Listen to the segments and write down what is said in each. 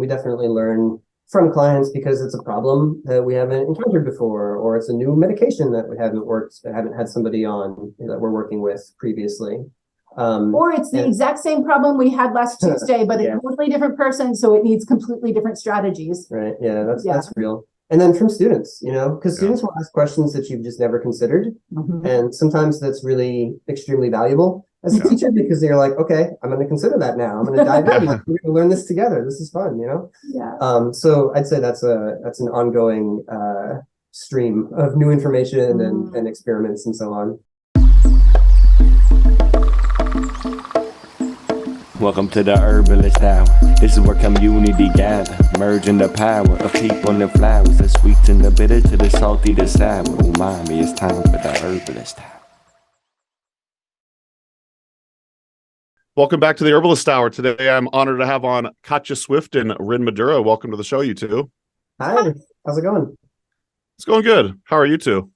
we definitely learn from clients because it's a problem that we haven't encountered before, or it's a new medication that we haven't had somebody on that we're working with previously. Or it's the exact same problem we had last Tuesday, but a totally different person, so it needs completely different strategies. Right. Yeah, that's real. And then from students, because students will ask questions that you've just never considered. And sometimes that's really extremely valuable as a teacher, because you're like, okay, I'm going to consider that now. I'm going to dive in. We're going to learn this together. This is fun, Yeah. So I'd say that's an ongoing stream of new information and experiments and so on. Welcome to the Herbalist Hour. This is where community gather, merging the power of people and the flowers, the sweet and the bitter to the salty, the sour. Umami, it's time for the Herbalist Hour. Welcome back to the Herbalist Hour. Today, I'm honored to have on Katja Swift and Ryn Midura. Welcome to the show, you two. Hi, how's it going? It's going good. How are you two?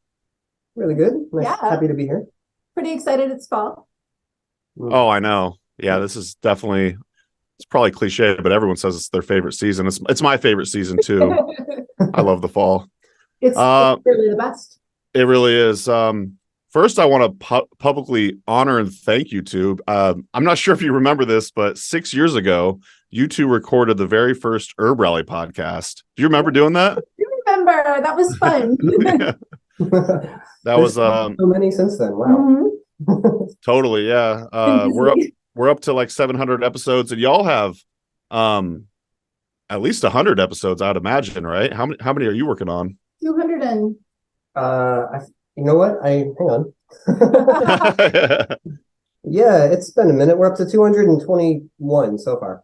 Really good. Nice. Happy to be here. Pretty excited it's fall. Oh, I know. Yeah, this is definitely, it's probably cliche, but everyone says it's their favorite season. It's my favorite season too. I love the fall. It's really the best. It really is. First, I want to publicly honor and thank you two. I'm not sure if you remember this, but 6 years ago, you two recorded the very first Herb Rally podcast. Do you remember doing that? I remember. That was fun. That was so many since then. Wow. Totally, yeah. We're up to like 700 episodes, and y'all have at least 100 episodes, I'd imagine, right? How many are you working on? 200 and you know what? Hang on. Yeah, it's been a minute. We're up to 221 so far.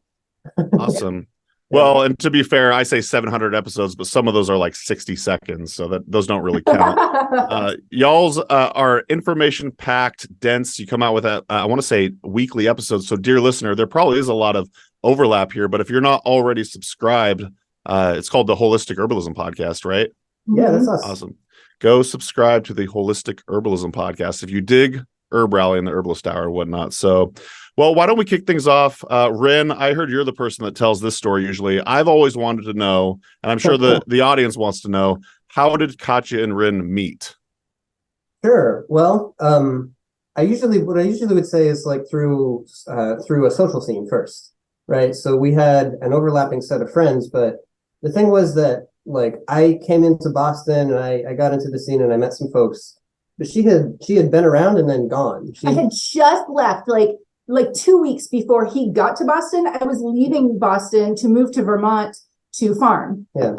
Awesome. Well, and to be fair, I say 700 episodes, but some of those are like 60 seconds, so that those don't really count. Y'all's are information-packed, dense. You come out with I want to say weekly episodes. So, dear listener, there probably is a lot of overlap here, but if you're not already subscribed, it's called the Holistic Herbalism Podcast, right? Yeah, that's us. Awesome. Go subscribe to the Holistic Herbalism Podcast if you dig Herb Rally and the Herbalist Hour and whatnot. So, well, why don't we kick things off? Ryn, I heard you're the person that tells this story usually. I've always wanted to know, and I'm sure the audience wants to know, how did Katja and Ryn meet? Sure. Well, what I usually would say is like through a social scene first, right? So we had an overlapping set of friends, but the thing was that like I came into Boston and I got into the scene and I met some folks, but she had been around and then gone. I had just left like 2 weeks before he got to Boston. I was leaving Boston to move to Vermont to farm. Yeah.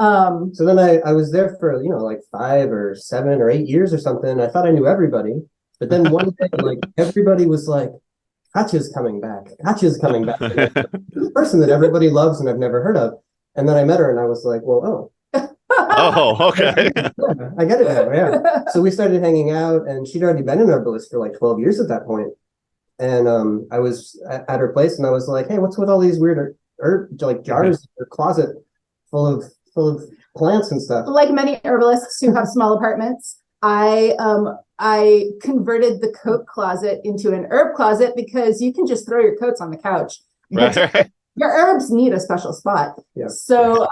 So then I was there for, like 5 or 7 or 8 years or something. I thought I knew everybody. But then one day, like everybody was like, Katja's coming back. Katja's coming back. This person that everybody loves and I've never heard of. And then I met her and I was like, well, oh. Oh, okay. Yeah, I get it now, yeah. So we started hanging out and she'd already been an herbalist for like 12 years at that point. And I was at her place and I was like, hey, what's with all these weird herb like jars in her closet full of plants and stuff? Like many herbalists who have small apartments, I converted the coat closet into an herb closet because you can just throw your coats on the couch. Right. Your herbs need a special spot. Yeah. So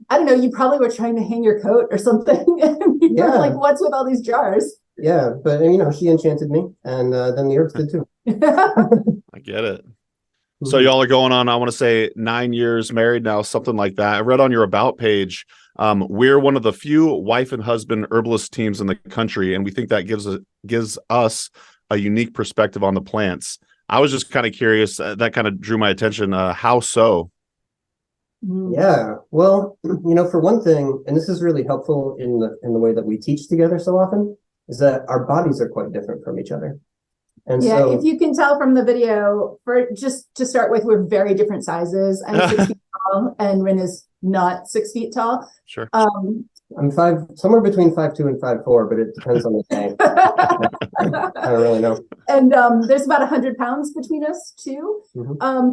I don't know, you probably were trying to hang your coat or something. And you were like, what's with all these jars? Yeah, but she enchanted me, and then the herbs did too. I get it. So y'all are going on, I want to say 9 years married now, something like that. I read on your About page, we're one of the few wife and husband herbalist teams in the country, and we think that gives us a unique perspective on the plants. I was just kind of curious, that kind of drew my attention. How so? Yeah, well, for one thing, and this is really helpful in the way that we teach together so often, is that our bodies are quite different from each other. And so, if you can tell from the video, for just to start with, we're very different sizes. I'm 6 feet tall, and Ryn is not 6 feet tall. Sure. I'm somewhere between 5'2" and 5'4", but it depends on the day. I don't really know. And there's about 100 pounds between us too.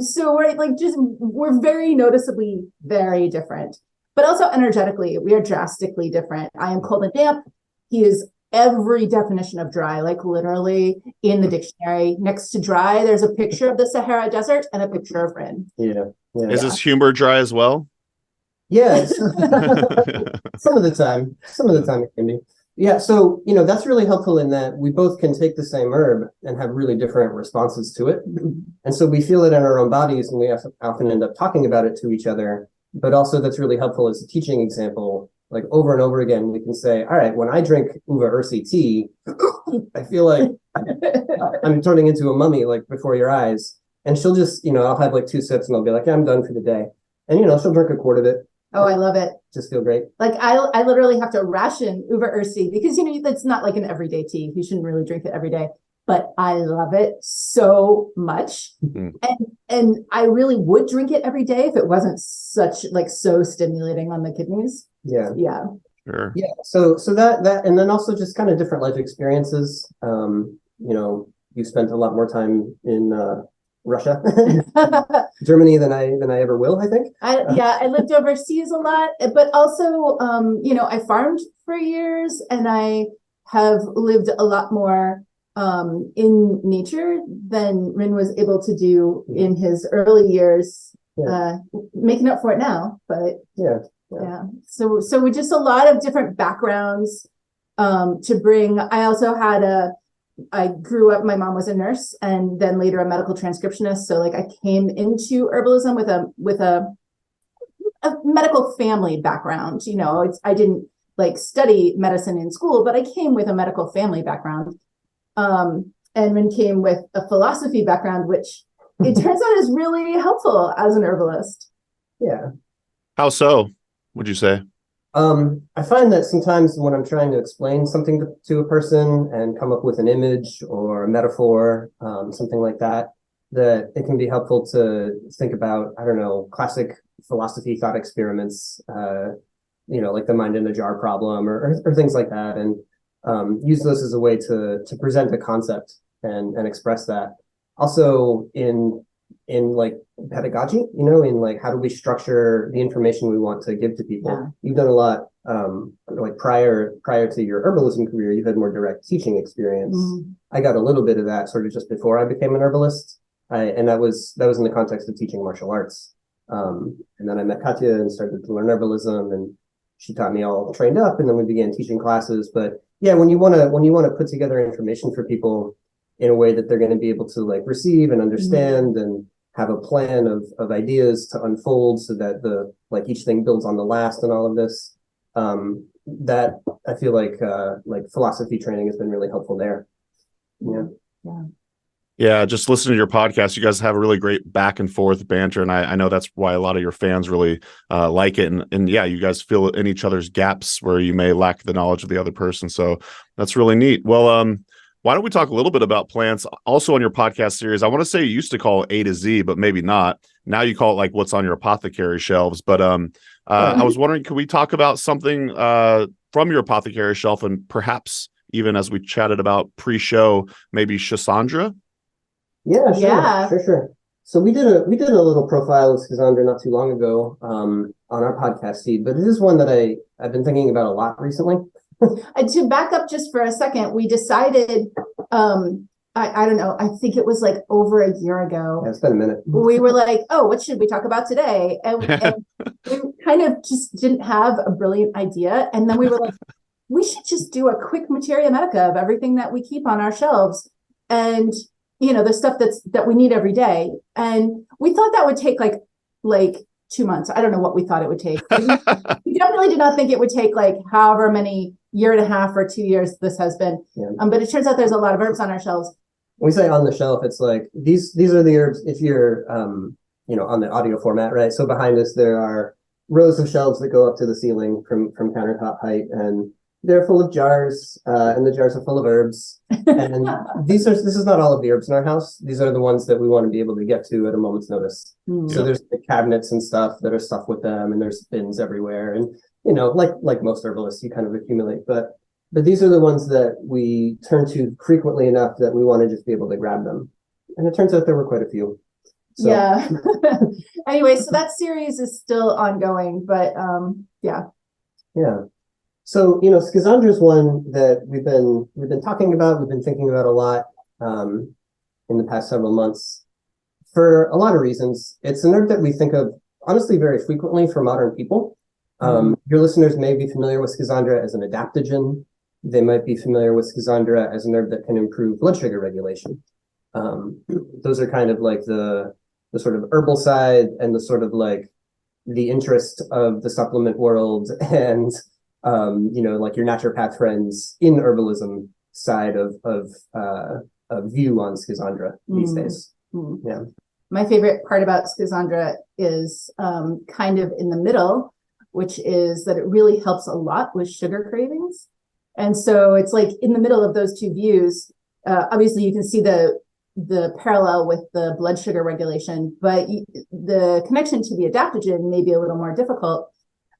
So we're very noticeably very different, but also energetically, we are drastically different. I am cold and damp. He is every definition of dry, like literally in the dictionary. Next to dry, there's a picture of the Sahara Desert and a picture of Ryn. Yeah. Is his humor dry as well? Yeah, some of the time it can be. Yeah, so that's really helpful in that we both can take the same herb and have really different responses to it. And so we feel it in our own bodies and we often end up talking about it to each other. But also that's really helpful as a teaching example. Like over and over again, we can say, all right, when I drink Uva Ursi tea, I feel like I'm turning into a mummy like before your eyes. And she'll just, I'll have like 2 sips and I'll be like, yeah, I'm done for the day. And she'll drink a quart of it. Oh, I love it. Just feel great. Like I literally have to ration Uva Ursi because it's not like an everyday tea. You shouldn't really drink it every day. But I love it so much. Mm-hmm. And I really would drink it every day if it wasn't so stimulating on the kidneys. Yeah. Yeah. Sure. Yeah. So that and then also just kind of different life experiences. You spent a lot more time in Russia, Germany than I ever will, I think. I lived overseas a lot, but also, I farmed for years and I have lived a lot more in nature than Ryn was able to do in his early years, making up for it now, but yeah. So with just a lot of different backgrounds to bring. I also I grew up, my mom was a nurse and then later a medical transcriptionist. So I came into herbalism with a medical family background. I didn't study medicine in school, but I came with a medical family background. And Ryn came with a philosophy background, which it turns out is really helpful as an herbalist. Yeah. How so, would you say? I find that sometimes when I'm trying to explain something to a person and come up with an image or a metaphor, something like that it can be helpful to think about, I don't know, classic philosophy thought experiments, like the mind in a jar problem or things like that, and use those as a way to present a concept and express that. Also in pedagogy, in how do we structure the information we want to give to people. Yeah. You've done a lot, prior to your herbalism career, you've had more direct teaching experience. Mm. I got a little bit of that sort of just before I became an herbalist. And that was in the context of teaching martial arts. And then I met Katja and started to learn herbalism, and she taught me all trained up, and then we began teaching classes. But yeah, when you want to put together information for people in a way that they're going to be able to receive and understand, and have a plan of ideas to unfold so that each thing builds on the last and all of this, that I feel like philosophy training has been really helpful there. Yeah, just listening to your podcast, you guys have a really great back and forth banter, and I know that's why a lot of your fans really like it. And yeah, you guys fill in each other's gaps where you may lack the knowledge of the other person. So that's really neat. Well, why don't we talk a little bit about plants? Also on your podcast series, I want to say you used to call it A to Z, but maybe not. Now you call it what's on your apothecary shelves. But I was wondering, could we talk about something from your apothecary shelf, and perhaps even as we chatted about pre-show, maybe Schisandra? Yeah, sure. So we did a little profile of Schisandra not too long ago on our podcast feed, but it is one that I've been thinking about a lot recently. To back up just for a second, we decided, I don't know, I think it was over a year ago. Yeah, it's been a minute. We were like, oh, what should we talk about today? And we kind of just didn't have a brilliant idea. And then we were like, we should just do a quick materia medica of everything that we keep on our shelves. And the stuff that we need every day. And we thought that would take like 2 months. I don't know what we thought it would take. We definitely did not think it would take however many year and a half or 2 years this has been. Yeah. But it turns out there's a lot of herbs on our shelves. When we say on the shelf, it's these are the herbs. If you're on the audio format, right? So behind us there are rows of shelves that go up to the ceiling from countertop height, and they're full of jars, and the jars are full of herbs. And this is not all of the herbs in our house. These are the ones that we want to be able to get to at a moment's notice. Mm. So there's the cabinets and stuff that are stuffed with them, and there's bins everywhere. And like most herbalists, you kind of accumulate. But these are the ones that we turn to frequently enough that we want to just be able to grab them. And it turns out there were quite a few. So. Yeah. Anyway, so that series is still ongoing, but yeah. Yeah. So, Schisandra is one that we've been talking about, we've been thinking about a lot in the past several months for a lot of reasons. It's an herb that we think of honestly very frequently for modern people. Your listeners may be familiar with Schisandra as an adaptogen. They might be familiar with Schisandra as an herb that can improve blood sugar regulation. Those are kind of like the sort of herbal side and the sort of like the interest of the supplement world and like your naturopath friends in herbalism side of view on Schisandra these days. Yeah. My favorite part about Schisandra is kind of in the middle, which is that it really helps a lot with sugar cravings. And so it's like in the middle of those two views. Obviously, you can see the parallel with the blood sugar regulation, but the connection to the adaptogen may be a little more difficult.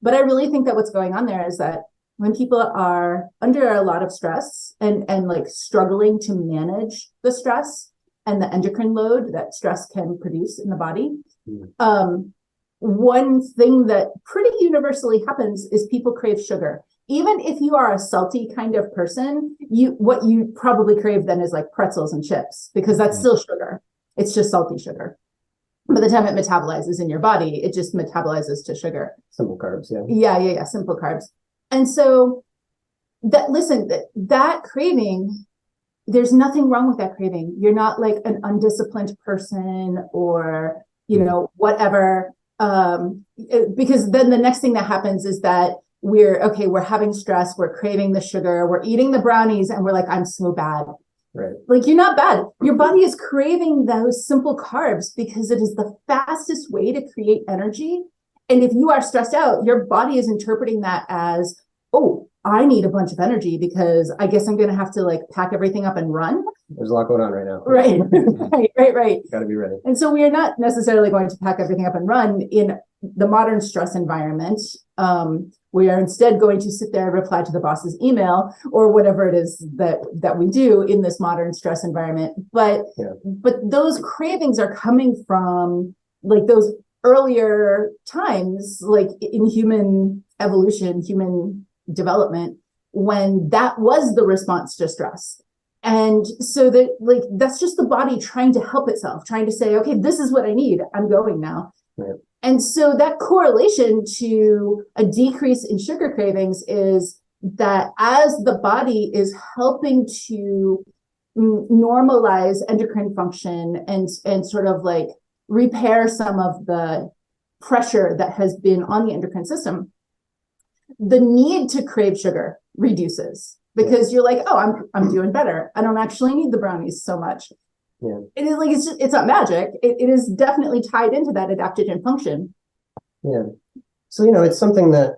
But I really think that what's going on there is that when people are under a lot of stress and like struggling to manage the stress and the endocrine load that stress can produce in the body, one thing that pretty universally happens is people crave sugar. Even if you are a salty kind of person, what you probably crave then is like pretzels and chips, because that's still sugar. It's just salty sugar. By the time it metabolizes in your body, it just metabolizes to sugar. Simple carbs, yeah. Yeah, simple carbs. And so that craving, there's nothing wrong with that craving. You're not like an undisciplined person or, whatever. Because then the next thing that happens is that we're having stress, we're craving the sugar, we're eating the brownies, and we're like, I'm so bad. Right. Like, you're not bad. Your body is craving those simple carbs because it is the fastest way to create energy. And if you are stressed out, your body is interpreting that as, oh, I need a bunch of energy because I guess I'm going to have to like pack everything up and run. There's a lot going on right now. Right. Got to be ready. And so we are not necessarily going to pack everything up and run in the modern stress environment. We are instead going to sit there and reply to the boss's email or whatever it is that we do in this modern stress environment. But those cravings are coming from like those earlier times, like in human evolution, human development, when that was the response to stress. And so that like that's just the body trying to help itself, trying to say, okay, this is what I need. I'm going now. Yeah. And so that correlation to a decrease in sugar cravings is that as the body is helping to normalize endocrine function and sort of like repair some of the pressure that has been on the endocrine system, the need to crave sugar reduces because you're like, oh, I'm doing better. I don't actually need the brownies so much. Yeah. It is like it's not magic. It is definitely tied into that adaptogen function. Yeah. So it's something that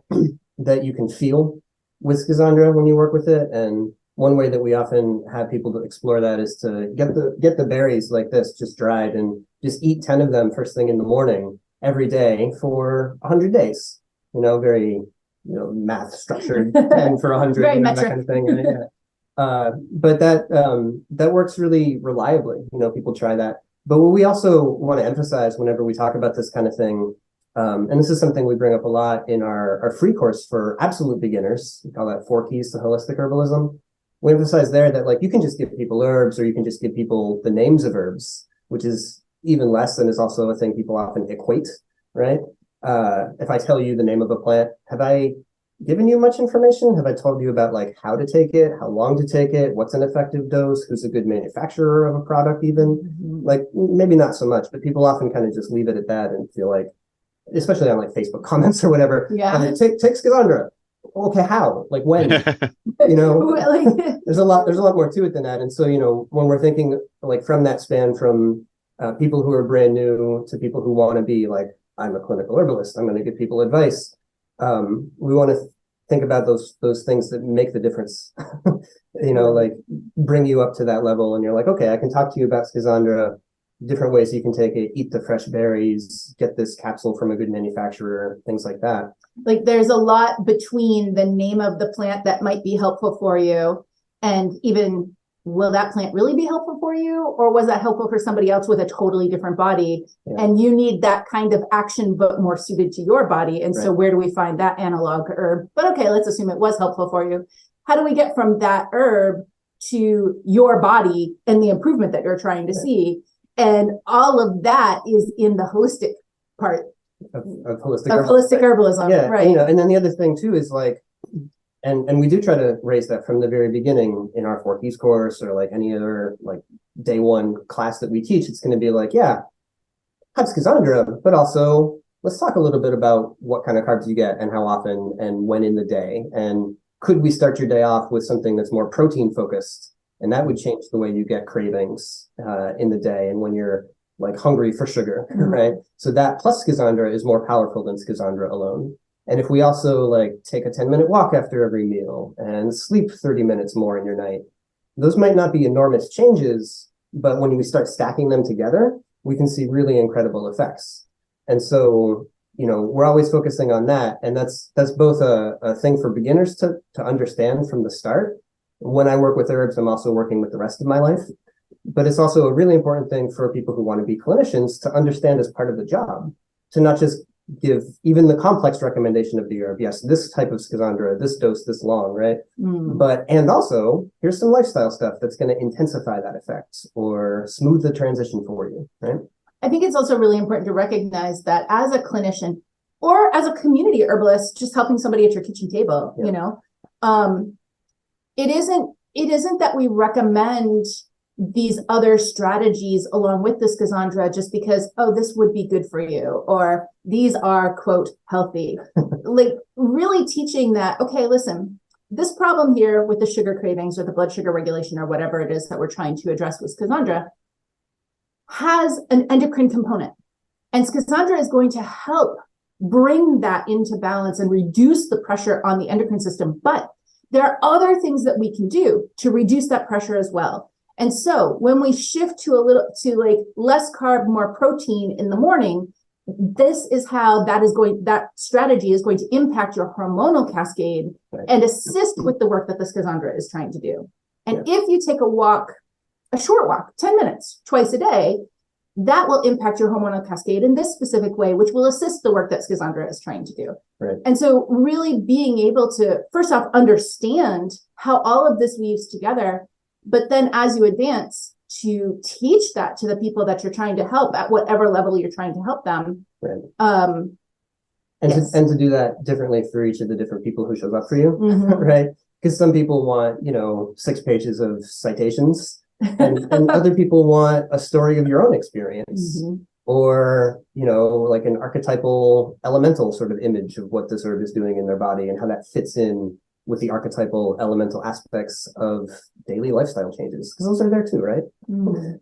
that you can feel with Schisandra when you work with it. And one way that we often have people to explore that is to get the berries like this, just dried, and just eat 10 of them first thing in the morning every day for 100 days. Very math structured 10 for 100, Very that kind of thing. Yeah. But that works really reliably. People try that. But what we also want to emphasize whenever we talk about this kind of thing, and this is something we bring up a lot in our free course for absolute beginners, we call that 4 Keys to Holistic Herbalism. We emphasize there that like you can just give people herbs, or you can just give people the names of herbs, which is even less and is also a thing people often equate, right? If I tell you the name of a plant, have I given you much information? Have I told you about like how to take it, how long to take it, what's an effective dose, who's a good manufacturer of a product even? Like maybe not so much, but people often kind of just leave it at that and feel like, especially on like Facebook comments or whatever, take Schisandra. Okay, how? Like when? There's a lot more to it than that. And so, when we're thinking like from that span from people who are brand new to people who want to be like, I'm a clinical herbalist, I'm going to give people advice. We want to think about those things that make the difference, like bring you up to that level. And you're like, okay, I can talk to you about Schisandra, different ways you can take it, eat the fresh berries, get this capsule from a good manufacturer, things like that. Like there's a lot between the name of the plant that might be helpful for you and even will that plant really be helpful for you? Or was that helpful for somebody else with a totally different body? Yeah. And you need that kind of action, but more suited to your body. And so where do we find that analog herb? But okay, let's assume it was helpful for you. How do we get from that herb to your body and the improvement that you're trying to see? And all of that is in the holistic part of holistic Of holistic herbalism, Yeah, right. and then the other thing too is like, and we do try to raise that from the very beginning in our 4Ps course or like any other like day one class that we teach. It's going to be like, yeah, have Schisandra, but also let's talk a little bit about what kind of carbs you get and how often and when in the day. And could we start your day off with something that's more protein focused? And that would change the way you get cravings in the day and when you're like hungry for sugar, right? So that plus Schisandra is more powerful than Schisandra alone. And if we also like take a 10-minute walk after every meal and sleep 30 minutes more in your night, those might not be enormous changes, but when we start stacking them together, we can see really incredible effects. And so, we're always focusing on that. And that's both a thing for beginners to understand from the start. When I work with herbs, I'm also working with the rest of my life. But it's also a really important thing for people who want to be clinicians to understand as part of the job, to not just give even the complex recommendation of the herb. Yes, this type of Schisandra, this dose, this long, right? And also here's some lifestyle stuff that's going to intensify that effect or smooth the transition for you, right? I think it's also really important to recognize that as a clinician or as a community herbalist, just helping somebody at your kitchen table, it isn't that we recommend these other strategies along with the Schisandra just because, this would be good for you, or these are, quote, healthy. Like really teaching that, okay, listen, this problem here with the sugar cravings or the blood sugar regulation or whatever it is that we're trying to address with Schisandra has an endocrine component. And Schisandra is going to help bring that into balance and reduce the pressure on the endocrine system. But there are other things that we can do to reduce that pressure as well. And so when we shift to less carb, more protein in the morning, this is how that strategy is going to impact your hormonal cascade and assist with the work that the Schisandra is trying to do. And if you take a short walk, 10 minutes twice a day, that will impact your hormonal cascade in this specific way, which will assist the work that Schisandra is trying to do. Right. And so really being able to, first off, understand how all of this weaves together, but then as you advance, to teach that to the people that you're trying to help at whatever level you're trying to help them. Right. Yes. To do that differently for each of the different people who shows up for you, right? Because some people want, 6 pages of citations, and other people want a story of your own experience, or like an archetypal elemental sort of image of what this herb is doing in their body and how that fits in with the archetypal elemental aspects of daily lifestyle changes, because those are there too, right?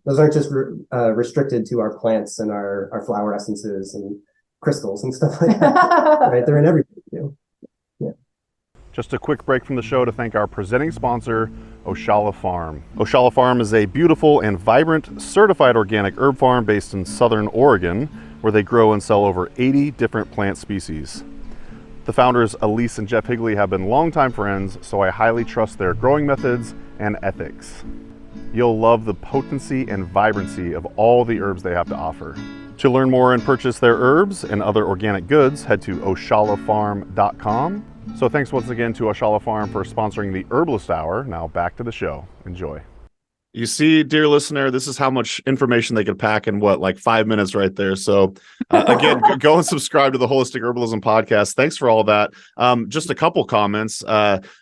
Those aren't just restricted to our plants and our flower essences and crystals and stuff like that, right? They're in everything too. Yeah. Just a quick break from the show to thank our presenting sponsor, Oshala Farm. Oshala Farm is a beautiful and vibrant certified organic herb farm based in Southern Oregon, where they grow and sell over 80 different plant species. The founders, Elise and Jeff Higley, have been longtime friends, so I highly trust their growing methods and ethics. You'll love the potency and vibrancy of all the herbs they have to offer. To learn more and purchase their herbs and other organic goods, head to oshalafarm.com. So thanks once again to Oshala Farm for sponsoring the Herbalist Hour. Now back to the show. Enjoy. You see, dear listener, this is how much information they could pack in 5 minutes right there. So again, go and subscribe to the Holistic Herbalism podcast. Thanks for all that. Just a couple comments.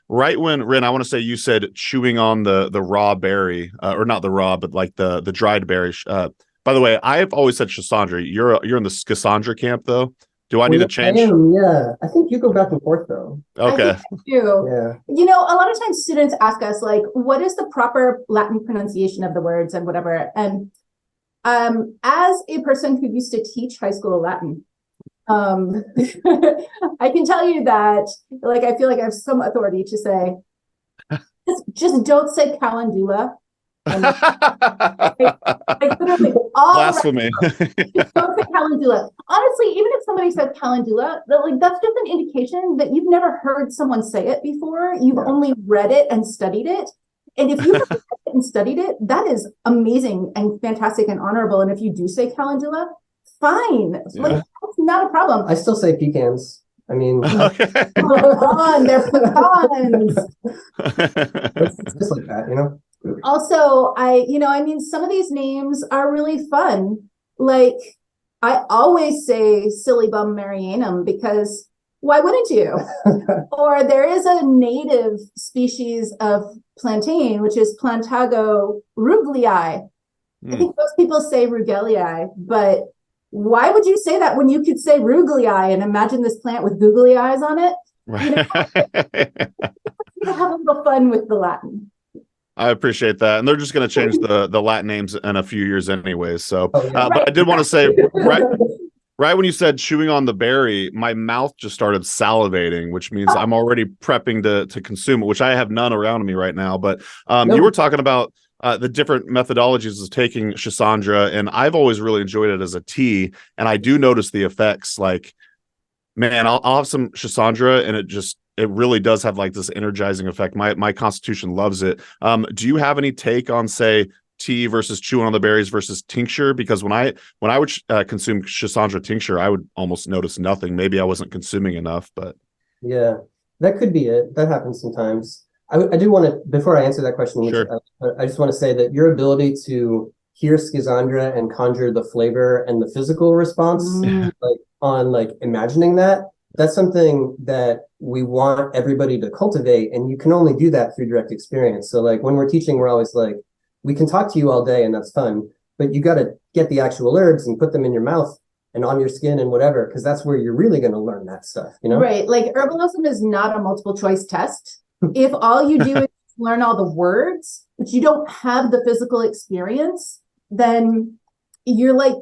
Right when, Ryn, I want to say you said chewing on the raw berry, or not the raw, but like the dried berry. By the way, I've always said Schisandra. You're in the Schisandra camp, though. Do I need to change? I am, yeah. I think you go back and forth, though. Okay. I think I do. Yeah. A lot of times students ask us, what is the proper Latin pronunciation of the words and whatever? And as a person who used to teach high school Latin, I can tell you that, I feel like I have some authority to say, just don't say calendula. Literally all blasphemy. Calendula. Honestly, even if somebody said calendula, that's just an indication that you've never heard someone say it before. You've only read it and studied it. And if you've read it and studied it, that is amazing and fantastic and honorable. And if you do say calendula, fine. That's not a problem. I still say pecans. I mean, they're pecans. It's just like that, Also, some of these names are really fun. I always say silly bum Marianum because why wouldn't you? Or there is a native species of plantain, which is Plantago rugelii. I think most people say rugelii, but why would you say that when you could say rugelii and imagine this plant with googly eyes on it? Right. Have a little fun with the Latin. I appreciate that. And they're just going to change the Latin names in a few years anyways. So, Right. but I did want to say, right when you said chewing on the berry, my mouth just started salivating, which means I'm already prepping to consume it, which I have none around me right now. But you were talking about the different methodologies of taking Schisandra, and I've always really enjoyed it as a tea. And I do notice the effects. Like, man, I'll have some Schisandra, and it really does have like this energizing effect. My constitution loves it. Do you have any take on, say, tea versus chewing on the berries versus tincture? Because when I would consume Schisandra tincture, I would almost notice nothing. Maybe I wasn't consuming enough, but yeah, that could be it. That happens sometimes. I do want to, before I answer that question, sure. I just want to say that your ability to hear Schisandra and conjure the flavor and the physical response, like on like imagining that's something that we want everybody to cultivate, and you can only do that through direct experience. So like when we're teaching, we're always like, we can talk to you all day and that's fun, but you got to get the actual herbs and put them in your mouth and on your skin and whatever, because that's where you're really going to learn that stuff, you know? Right. Like herbalism is not a multiple choice test. If all you do is learn all the words, but you don't have the physical experience, then you're like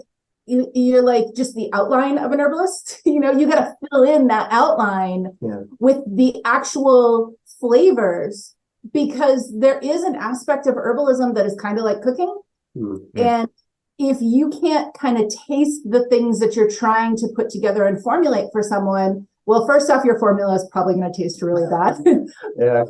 just the outline of an herbalist. You know, you got to fill in that outline with the actual flavors, because there is an aspect of herbalism that is kind of like cooking. And if you can't kind of taste the things that you're trying to put together and formulate for someone, well, first off, your formula is probably going to taste really bad.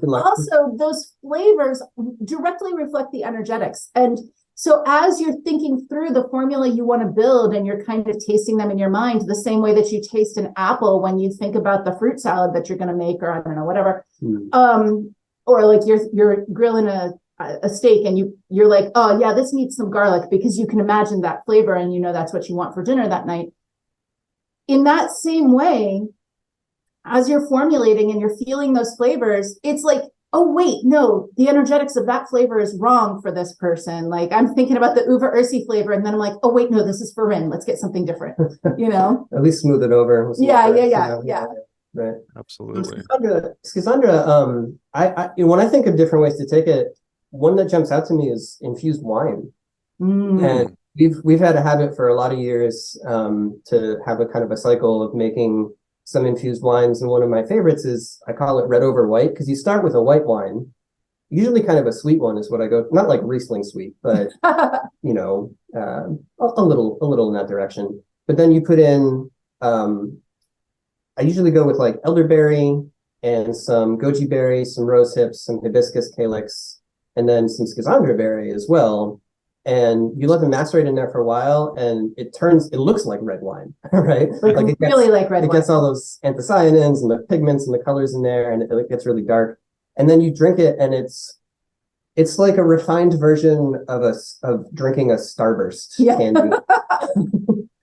Also, those flavors directly reflect the energetics. And so as you're thinking through the formula you want to build, and you're kind of tasting them in your mind, the same way that you taste an apple when you think about the fruit salad that you're going to make, or I don't know, whatever. Or like you're grilling a steak and you're like, oh yeah, this needs some garlic, because you can imagine that flavor and you know that's what you want for dinner that night. In that same way, as you're formulating and you're feeling those flavors, it's like, oh wait, no, the energetics of that flavor is wrong for this person. Like I'm thinking about the uva ursi flavor, and then I'm like, oh wait, no, this is for Ryn. Let's get something different. You know? At least smooth it over. Yeah. Right. Absolutely. Schisandra, I when I think of different ways to take it, one that jumps out to me is infused wine. And we've had a habit for a lot of years to have a kind of a cycle of making some infused wines, and one of my favorites is, I call it red over white, because you start with a white wine, usually kind of a sweet one is what I go, not like Riesling sweet, but you know, a little in that direction. But then you put in, I usually go with like elderberry and some goji berry, some rose hips, some hibiscus calyx, and then some Schisandra berry as well. And you let them macerate in there for a while, and it looks like red wine, right? Like it really like red wine. It gets all those anthocyanins and the pigments and the colors in there, and it gets really dark. And then you drink it, and it's like a refined version of drinking a Starburst candy.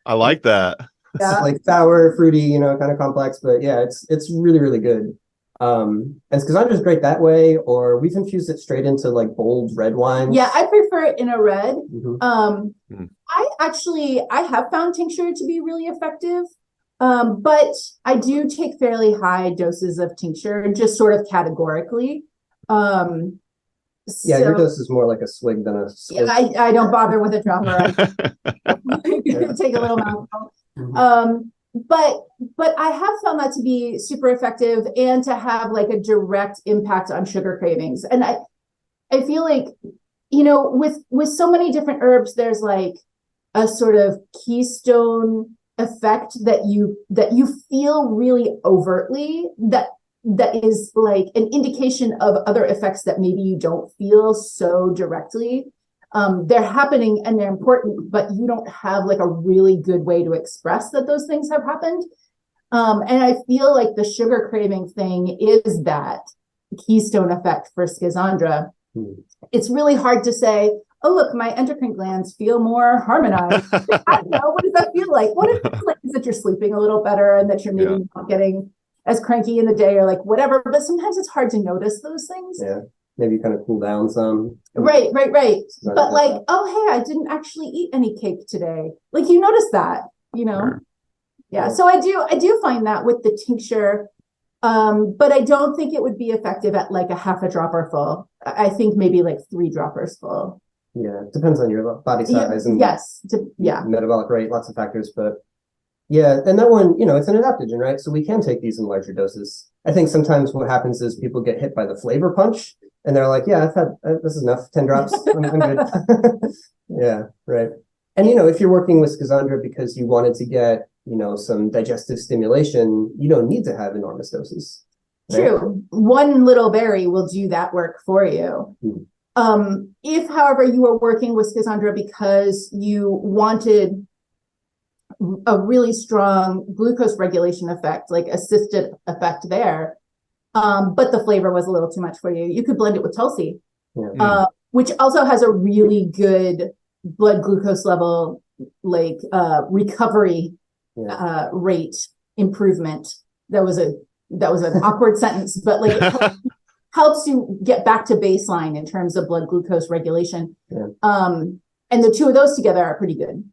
I like that. It's like sour, fruity, you know, kind of complex, but yeah, it's really, really good. And Schisandra is great that way, or we've infused it straight into like bold red wines. Yeah, I prefer it in a red. I have found tincture to be really effective, but I do take fairly high doses of tincture, just sort of categorically. Yeah, your dose is more like a swig than a swig. Yeah, I don't bother with a dropper. I take a little mouthful. But I have found that to be super effective, and to have like a direct impact on sugar cravings. And I feel like, you know, with so many different herbs, there's like a sort of keystone effect that you feel really overtly, that is like an indication of other effects that maybe you don't feel so directly. They're happening and they're important, but you don't have like a really good way to express that those things have happened. And I feel like the sugar craving thing is that keystone effect for Schisandra. It's really hard to say, oh, look, my endocrine glands feel more harmonized. I don't know. What does that feel like? What if it feels like is that you're sleeping a little better and that you're maybe not getting as cranky in the day or like whatever? But sometimes it's hard to notice those things. Yeah. Maybe kind of cool down some. Right. But like, oh, hey, I didn't actually eat any cake today. Like you notice that, Sure. Yeah. So I do find that with the tincture, but I don't think it would be effective at like a half a dropper full. I think maybe like 3 droppers full. Yeah, it depends on your body size and metabolic rate, lots of factors. But yeah, and that one, it's an adaptogen, right? So we can take these in larger doses. I think sometimes what happens is people get hit by the flavor punch and they're like, yeah, I've had, this is enough, 10 drops, I'm good. Yeah, right. And, if you're working with Schisandra because you wanted to get, some digestive stimulation, you don't need to have enormous doses. Right? True. One little berry will do that work for you. If, however, you are working with Schisandra because you wanted a really strong glucose regulation effect, like assisted effect there, but the flavor was a little too much for you, you could blend it with Tulsi, which also has a really good blood glucose level, like recovery rate improvement. That was an awkward sentence, but like it helps you get back to baseline in terms of blood glucose regulation. And the two of those together are pretty good.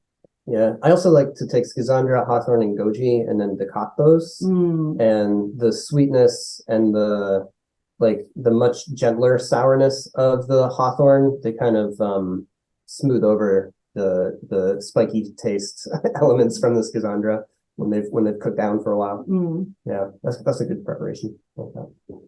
Yeah, I also like to take Schisandra, hawthorn, and goji, and then decoct those. And the sweetness and the much gentler sourness of the hawthorn, they kind of smooth over the spiky taste elements from the Schisandra when they've cooked down for a while. Yeah, that's a good preparation.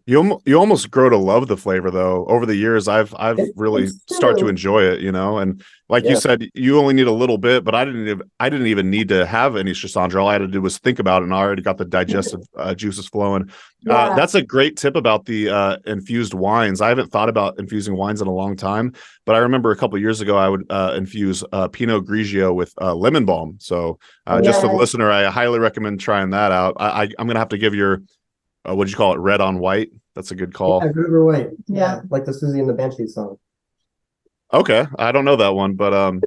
You almost grow to love the flavor though. Over the years, I've really started to enjoy it, and like you said, you only need a little bit, but I didn't even need to have any Schisandra. All I had to do was think about it, and I already got the digestive juices flowing. That's a great tip about the infused wines. I haven't thought about infusing wines in a long time, but I remember a couple of years ago I would infuse Pinot Grigio with lemon balm. So just for the listener, I highly recommend trying that out. I'm gonna have to give your what did you call it? Red on white. That's a good call. Yeah, River White. Yeah, like the Susie and the Banshee song. Okay, I don't know that one, but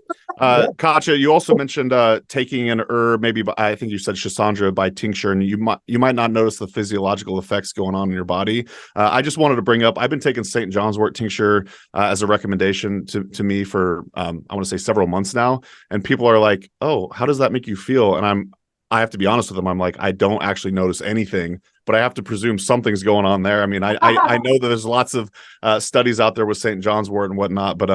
Katja, you also mentioned taking an herb, maybe I think you said Schisandra by tincture, and you might not notice the physiological effects going on in your body. I just wanted to bring up, I've been taking St. John's wort tincture as a recommendation to me for I want to say several months now, and people are like, "Oh, how does that make you feel?" And I have to be honest with them. I'm like, I don't actually notice anything, but I have to presume something's going on there. I mean, I know that there's lots of studies out there with St. John's wort and whatnot, but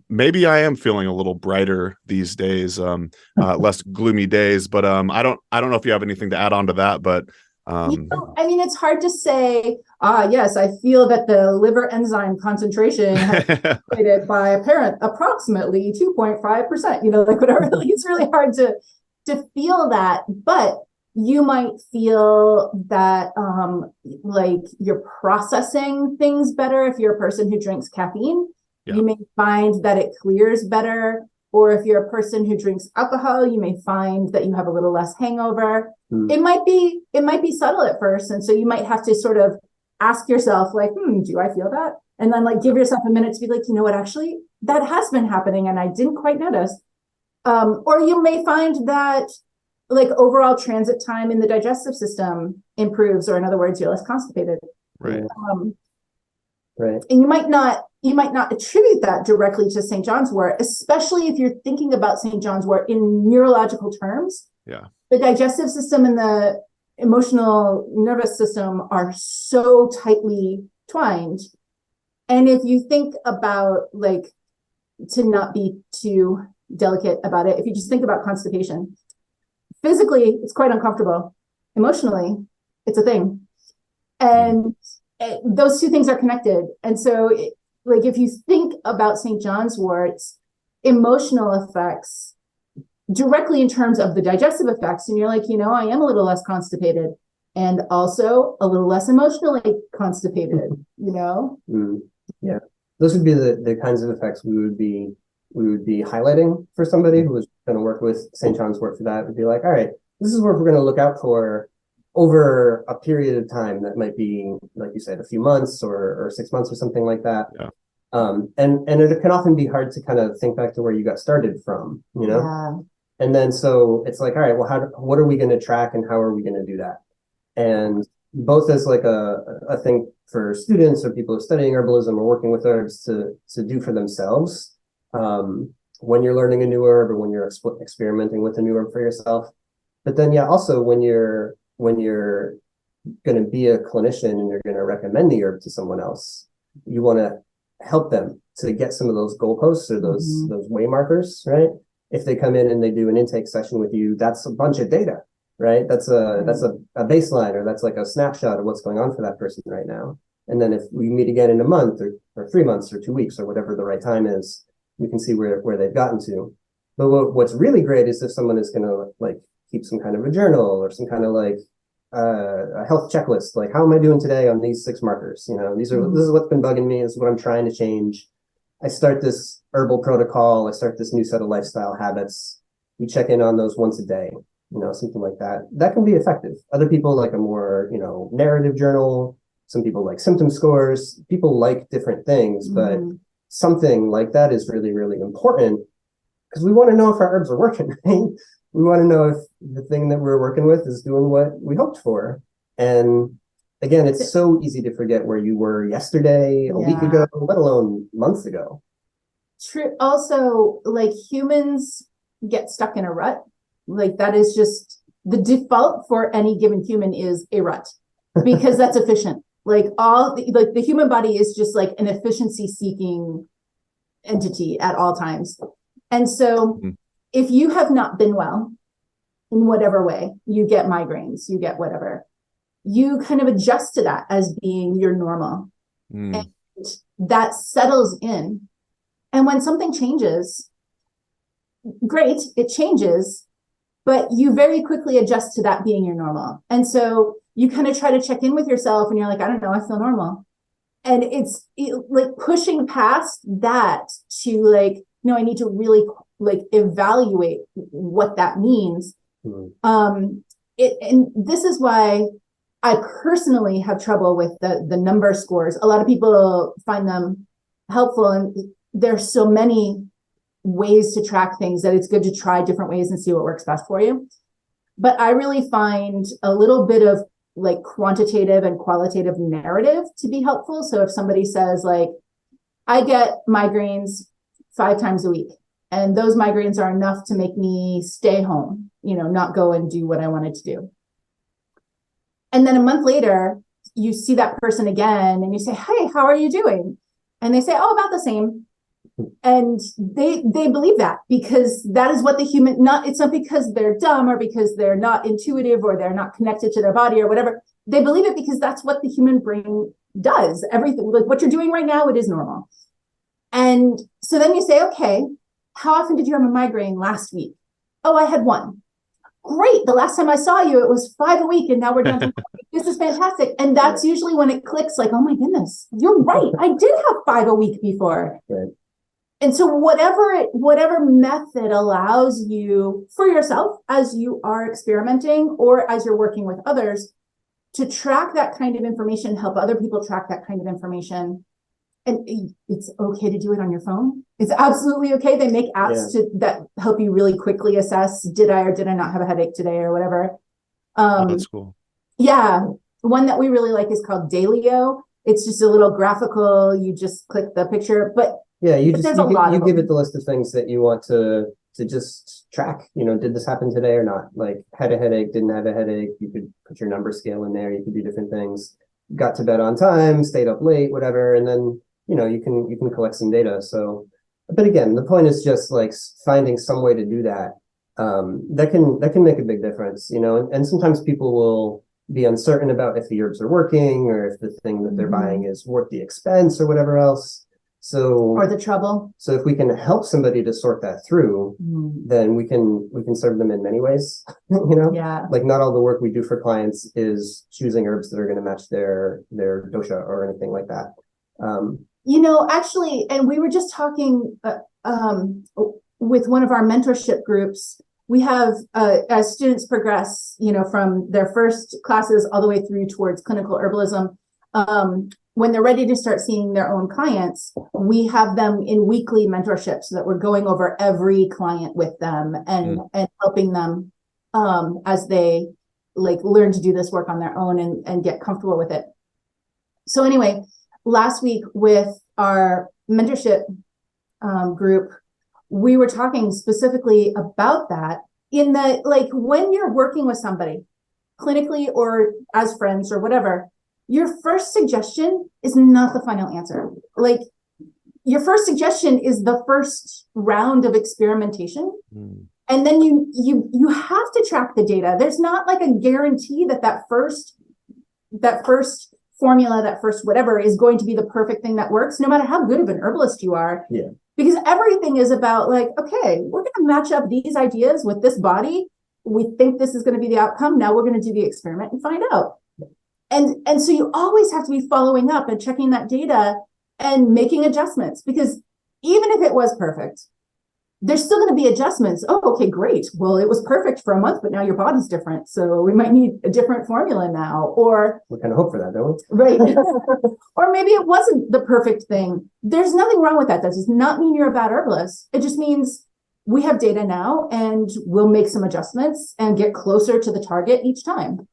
maybe I am feeling a little brighter these days, less gloomy days. But I don't know if you have anything to add on to that. But I mean, it's hard to say. Yes, I feel that the liver enzyme concentration has increased by approximately 2.5%. Like whatever. Like, it's really hard to feel that, but you might feel that like you're processing things better. If you're a person who drinks caffeine, you may find that it clears better. Or if you're a person who drinks alcohol, you may find that you have a little less hangover. It might be subtle at first, and so you might have to sort of ask yourself, like, do I feel that? And then like give yourself a minute to be like, you know what, actually that has been happening and I didn't quite notice. Or you may find that like overall transit time in the digestive system improves, or in other words, you're less constipated. Right. Right. And you might not attribute that directly to St. John's wort, especially if you're thinking about St. John's wort in neurological terms. Yeah. The digestive system and the emotional nervous system are so tightly twined. And if you think about, like, to not be too delicate about it, if you just think about constipation, physically it's quite uncomfortable, emotionally it's a thing, and those two things are connected. And so like if you think about St. John's wort's emotional effects directly in terms of the digestive effects, and you're like, I am a little less constipated and also a little less emotionally constipated, Yeah, those would be the kinds of effects we would be highlighting for somebody who was going to work with St. John's wort for that. Would be like, all right, this is what we're going to look out for over a period of time that might be, like you said, a few months or 6 months or something like that. Yeah. And it can often be hard to kind of think back to where you got started from, you know? Yeah. And then so it's like, all right, well, what are we going to track and how are we going to do that? And both as like a thing for students or people studying herbalism or working with herbs to do for themselves, when you're learning a new herb or when you're experimenting with a new herb for yourself. But then, yeah, also when you're going to be a clinician and you're going to recommend the herb to someone else, you want to help them to get some of those goalposts or those way markers, right? If they come in and they do an intake session with you, that's a bunch of data, right? That's a baseline, or that's like a snapshot of what's going on for that person right now. And then if we meet again in a month or 3 months or 2 weeks or whatever the right time is, we can see where they've gotten to. But what's really great is if someone is going to like keep some kind of a journal or some kind of like a health checklist, like how am I doing today on these 6 markers? You know, this is what's been bugging me. This is what I'm trying to change. I start this herbal protocol. I start this new set of lifestyle habits. We check in on those once a day, you know, something like that. That can be effective. Other people like a more, you know, narrative journal. Some people like symptom scores. People like different things, but something like that is really, really important because we want to know if our herbs are working, right? We want to know if the thing that we're working with is doing what we hoped for. And again, it's so easy to forget where you were yesterday, a week ago, let alone months ago. True. Also, like humans get stuck in a rut. Like that is just the default for any given human is a rut because that's efficient. Like the human body is just like an efficiency seeking entity at all times. And so if you have not been well in whatever way, you get migraines, you get whatever, you kind of adjust to that as being your normal. And that settles in. And when something changes, great, it changes, but you very quickly adjust to that being your normal. And so you kind of try to check in with yourself and you're like, I don't know, I feel normal. And it's like pushing past that to like, no, I need to really like evaluate what that means. And this is why I personally have trouble with the number scores. A lot of people find them helpful, and there's so many ways to track things that it's good to try different ways and see what works best for you. But I really find a little bit of like quantitative and qualitative narrative to be helpful. So if somebody says like, I get migraines 5 times a week, and those migraines are enough to make me stay home, you know, not go and do what I wanted to do. And then a month later, you see that person again and you say, hey, how are you doing? And they say, oh, about the same. And they believe that because that is what the human, it's not because they're dumb or because they're not intuitive or they're not connected to their body or whatever. They believe it because that's what the human brain does. Everything, like what you're doing right now, it is normal. And so then you say, okay, how often did you have a migraine last week? Oh, I had 1. Great. The last time I saw you, it was 5 a week, and now we're down to 4. This is fantastic. And that's usually when it clicks like, oh my goodness, you're right. I did have 5 a week before. Right. And so whatever method allows you for yourself as you are experimenting or as you're working with others to track that kind of information, help other people track that kind of information. And it's okay to do it on your phone. It's absolutely okay. They make apps that help you really quickly assess, did I or did I not have a headache today or whatever. That's cool. Yeah. One that we really like is called Dailyo. It's just a little graphical. You just click the picture, but yeah, you give it the list of things that you want to just track. You know, did this happen today or not? Like had a headache, didn't have a headache. You could put your number scale in there. You could do different things. Got to bed on time, stayed up late, whatever, and then you know you can collect some data. So, but again, the point is just like finding some way to do that. That can make a big difference. You know, and sometimes people will be uncertain about if the herbs are working or if the thing that they're buying is worth the expense or whatever else. So or the trouble. So if we can help somebody to sort that through, then we can serve them in many ways. You know, like not all the work we do for clients is choosing herbs that are going to match their dosha or anything like that. You know, actually, and we were just talking with one of our mentorship groups. We have as students progress, you know, from their first classes all the way through towards clinical herbalism. when they're ready to start seeing their own clients, we have them in weekly mentorship so that we're going over every client with them and helping them as they like learn to do this work on their own and get comfortable with it. So anyway, last week with our mentorship group, we were talking specifically about that in the, like, when you're working with somebody clinically or as friends or whatever, your first suggestion is not the final answer. Like, your first suggestion is the first round of experimentation. And then you have to track the data. There's not like a guarantee that first formula, that first whatever is going to be the perfect thing that works, no matter how good of an herbalist you are. Yeah. Because everything is about like, okay, we're going to match up these ideas with this body. We think this is going to be the outcome. Now we're going to do the experiment and find out. And so you always have to be following up and checking that data and making adjustments, because even if it was perfect, there's still going to be adjustments. Oh, okay, great. Well, it was perfect for a month, but now your body's different. So we might need a different formula now. Or we kind of hope for that, don't we? Right. Or maybe it wasn't the perfect thing. There's nothing wrong with that. That does not mean you're a bad herbalist. It just means we have data now and we'll make some adjustments and get closer to the target each time.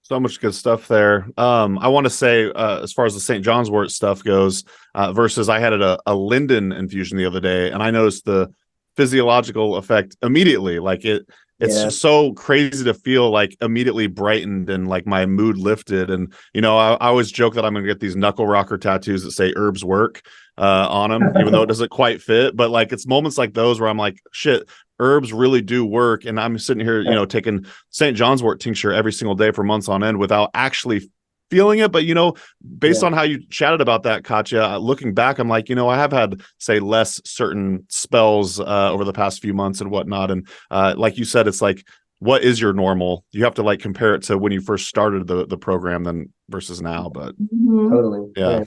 So much good stuff there. I want to say, as far as the St. John's wort stuff goes, versus I had a linden infusion the other day, and I noticed the physiological effect immediately. Like it's just so crazy to feel like immediately brightened and like my mood lifted. And, you know, I always joke that I'm going to get these knuckle rocker tattoos that say herbs work on them, even though it doesn't quite fit. But like, it's moments like those where I'm like, shit, herbs really do work. And I'm sitting here, you know, taking St. John's wort tincture every single day for months on end without actually feeling it. But, you know, based on how you chatted about that, Katja, looking back, I'm like, you know, I have had, say, less certain spells over the past few months and whatnot. And like you said, it's like, what is your normal? You have to like compare it to when you first started the program then versus now. But totally. Yeah.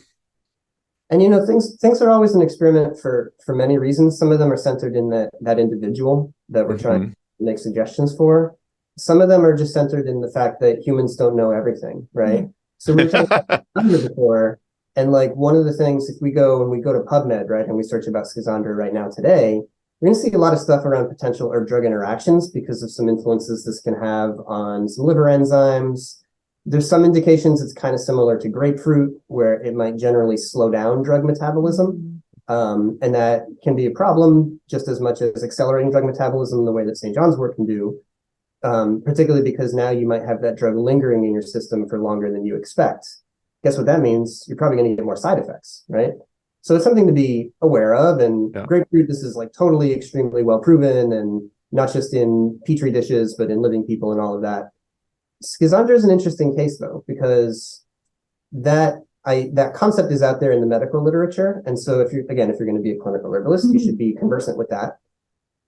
And, you know, things are always an experiment for many reasons. Some of them are centered in that individual that we're trying to make suggestions for. Some of them are just centered in the fact that humans don't know everything, right? So we were talking about Schisandra before, and like one of the things, if we go to PubMed, right, and we search about Schisandra right now today, we're going to see a lot of stuff around potential herb-drug interactions because of some influences this can have on some liver enzymes. There's some indications it's kind of similar to grapefruit, where it might generally slow down drug metabolism, and that can be a problem just as much as accelerating drug metabolism in the way that St. John's wort can do. Particularly because now you might have that drug lingering in your system for longer than you expect. Guess what that means? You're probably going to get more side effects, right? So it's something to be aware of. And grapefruit, this is like totally extremely well proven, and not just in petri dishes, but in living people and all of that. Schisandra is an interesting case though, because that concept is out there in the medical literature. And so if you're going to be a clinical herbalist, you should be conversant with that.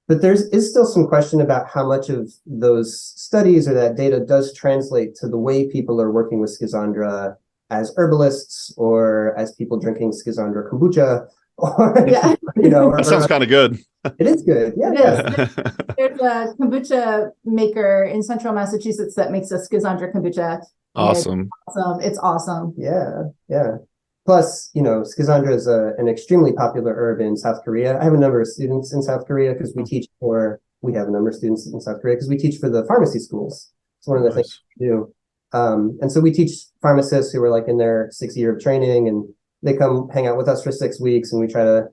But there is still some question about how much of those studies or that data does translate to the way people are working with Schisandra as herbalists or as people drinking Schisandra kombucha. Or, you know, that sounds kind of good. It is good. Yeah. There's a kombucha maker in central Massachusetts that makes a Schisandra kombucha. Awesome. It's awesome. Yeah. Plus, you know, Schisandra is an extremely popular herb in South Korea. I have a number of students in South Korea because we have a number of students in South Korea because we teach for the pharmacy schools. It's one of the things we do. And so we teach pharmacists who are like in their 6th year of training, and they come hang out with us for 6 weeks, and we try to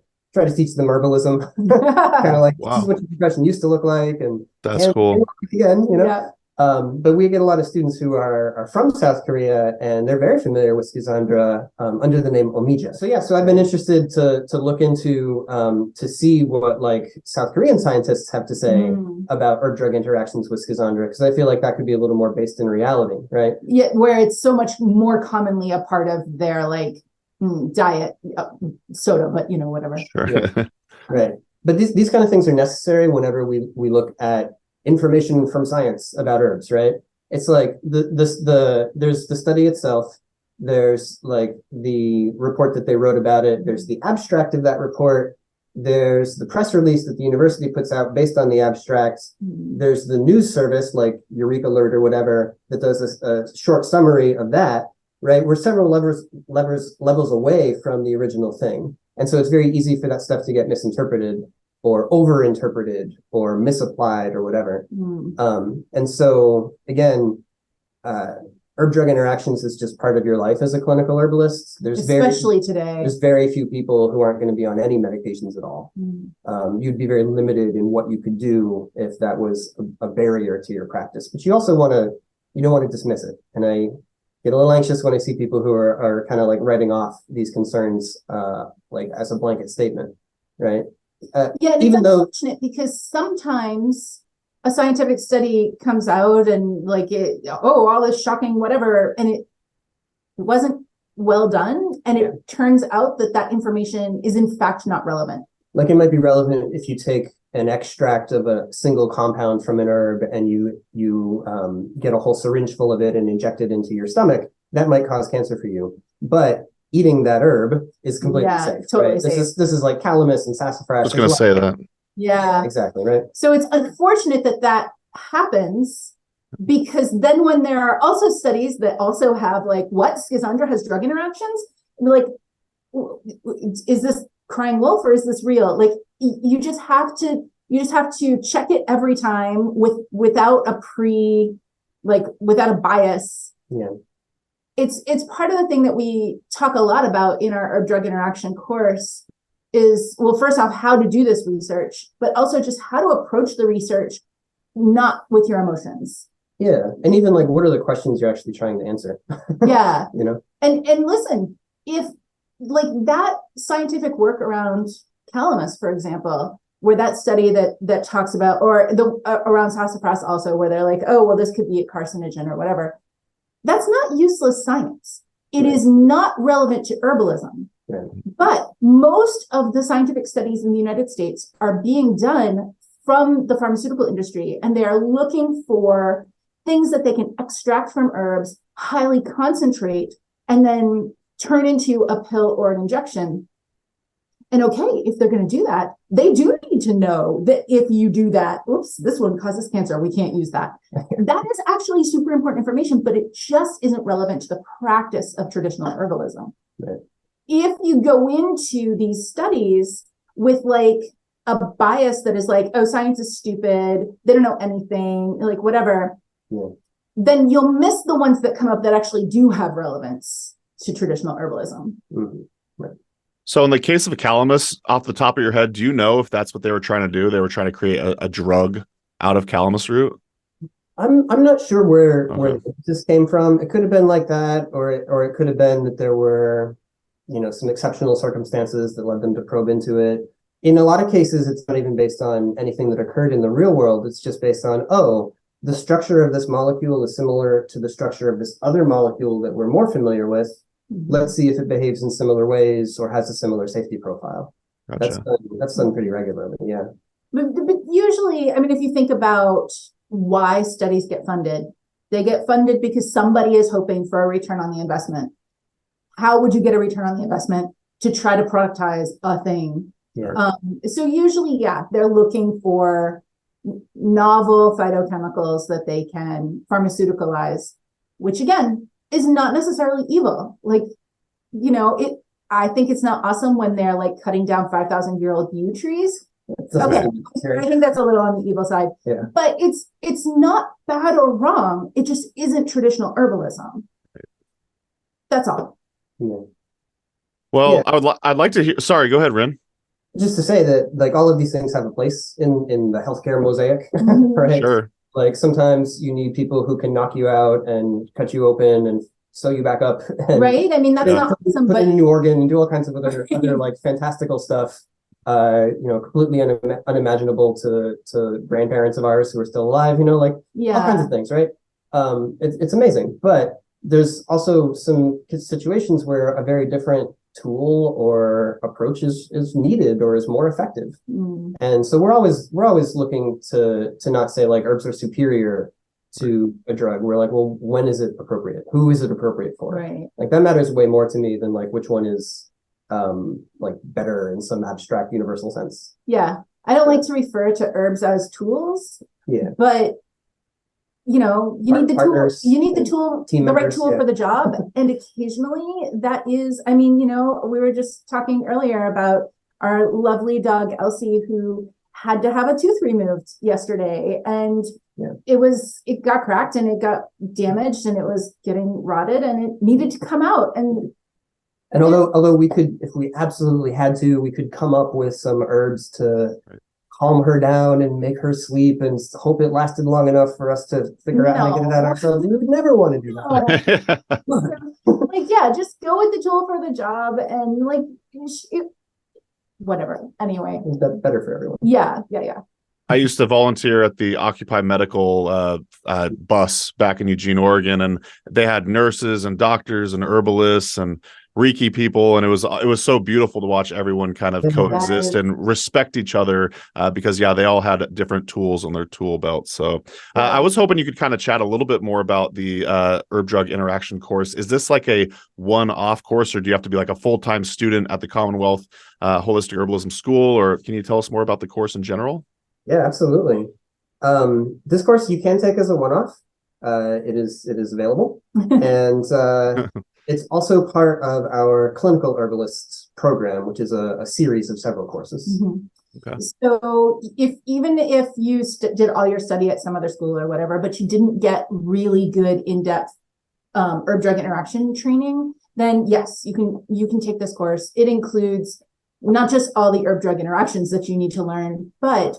teach them herbalism, kind of like this is what your profession used to look like. And that's cool. Again, you know. But we get a lot of students who are from South Korea, and they're very familiar with Schisandra under the name Omija. So I've been interested to look into to see what like South Korean scientists have to say about herb drug interactions with Schisandra, because I feel like that could be a little more based in reality, right? Yeah, where it's so much more commonly a part of their like diet, soda, but you know, whatever. Sure. Yeah. Right. But these kind of things are necessary whenever we look at information from science about herbs, right? It's like there's the study itself, there's like the report that they wrote about it, there's the abstract of that report, there's the press release that the university puts out based on the abstract, there's the news service like Eureka Alert or whatever that does a short summary of that, right? We're several levels away from the original thing. And so it's very easy for that stuff to get misinterpreted or overinterpreted or misapplied or whatever. And so again, herb drug interactions is just part of your life as a clinical herbalist. Especially today. There's very few people who aren't going to be on any medications at all. You'd be very limited in what you could do if that was a barrier to your practice. But you don't want to dismiss it. And I get a little anxious when I see people who are kind of like writing off these concerns like as a blanket statement, right? Yeah, and it's unfortunate because sometimes a scientific study comes out and like all this shocking whatever, and it wasn't well done, and it turns out that information is in fact not relevant. Like it might be relevant if you take an extract of a single compound from an herb and you get a whole syringe full of it and inject it into your stomach. That might cause cancer for you, but eating that herb is completely safe. Totally right? safe. This is like calamus and sassafras. I was going to say that. Yeah, exactly, right. So it's unfortunate that happens, because then when there are also studies that also have like, what, Schisandra has drug interactions, and like, is this crying wolf or is this real? Like you just have to check it every time without a bias. Yeah. It's part of the thing that we talk a lot about in our herb drug interaction course is, well, first off, how to do this research, but also just how to approach the research, not with your emotions. Yeah. And even like, what are the questions you're actually trying to answer? Yeah. You know? And listen, if like that scientific work around calamus, for example, where that study that talks about, or around sassafras also, where they're like, oh, well, this could be a carcinogen or whatever. That's not useless science. It is not relevant to herbalism. Right. But most of the scientific studies in the United States are being done from the pharmaceutical industry, and they are looking for things that they can extract from herbs, highly concentrate, and then turn into a pill or an injection. And okay, if they're going to do that, they do need to know that if you do that, oops, this one causes cancer, we can't use that. That is actually super important information, but it just isn't relevant to the practice of traditional herbalism. Right. If you go into these studies with like a bias that is like, oh, science is stupid, they don't know anything, like whatever, then you'll miss the ones that come up that actually do have relevance to traditional herbalism. Right. So in the case of a calamus, off the top of your head, do you know if that's what they were trying to do? They were trying to create a drug out of calamus root? I'm not sure where this came from. It could have been like that, or it could have been that there were, some exceptional circumstances that led them to probe into it. In a lot of cases, it's not even based on anything that occurred in the real world. It's just based on, the structure of this molecule is similar to the structure of this other molecule that we're more familiar with. Let's see if it behaves in similar ways or has a similar safety profile. Gotcha. That's done pretty regularly, yeah. But usually, I mean, if you think about why studies get funded, they get funded because somebody is hoping for a return on the investment. How would you get a return on the investment? To try to productize a thing. Yeah. So usually, they're looking for novel phytochemicals that they can pharmaceuticalize, which again is not necessarily evil. Like, I think it's not awesome when they're like cutting down 5,000-year-old yew trees. Okay, I think that's a little on the evil side. Yeah. But it's not bad or wrong. It just isn't traditional herbalism. That's all. Yeah. Well, I'd like to hear. Sorry, go ahead, Ryn. Just to say that, like, all of these things have a place in the healthcare mosaic, right? Sure. Like sometimes you need people who can knock you out and cut you open and sew you back up. And, right. I mean, that's not awesome, put in a new organ and do all kinds of other like fantastical stuff. Completely unimaginable to grandparents of ours who are still alive. All kinds of things, right? It's amazing, but there's also some situations where a very different tool or approach is needed or is more effective. And so we're always looking to not say like herbs are superior to a drug. We're like, well, when is it appropriate? Who is it appropriate for? Right. Like that matters way more to me than like which one is like better in some abstract universal sense. Yeah. I don't like to refer to herbs as tools. Yeah. But you know, you need the tool, Partners, you need the tool, team the right members, tool yeah. for the job. And occasionally that is, I mean, you know, we were just talking earlier about our lovely dog, Elsie, who had to have a tooth removed yesterday. And it got cracked and it got damaged and it was getting rotted and it needed to come out. And although we could, if we absolutely had to, we could come up with some herbs to calm her down and make her sleep and hope it lasted long enough for us to figure out how to get it out ourselves. We would never want to do that. Like, yeah, just go with the tool for the job and like, whatever. Anyway. That's better for everyone. Yeah. I used to volunteer at the Occupy Medical bus back in Eugene, Oregon, and they had nurses and doctors and herbalists and Reiki people, and it was so beautiful to watch everyone kind of coexist and respect each other because they all had different tools on their tool belt. So I was hoping you could kind of chat a little bit more about the herb drug interaction course. Is this like a one-off course, or do you have to be like a full-time student at the CommonWealth Holistic Herbalism School, or can you tell us more about the course in general? Yeah, absolutely. This course you can take as a one-off. It is available, and it's also part of our clinical herbalist program, which is a series of several courses. Mm-hmm. Okay. So even if you did all your study at some other school or whatever, but you didn't get really good in-depth herb drug interaction training, then yes, you can take this course. It includes not just all the herb drug interactions that you need to learn, but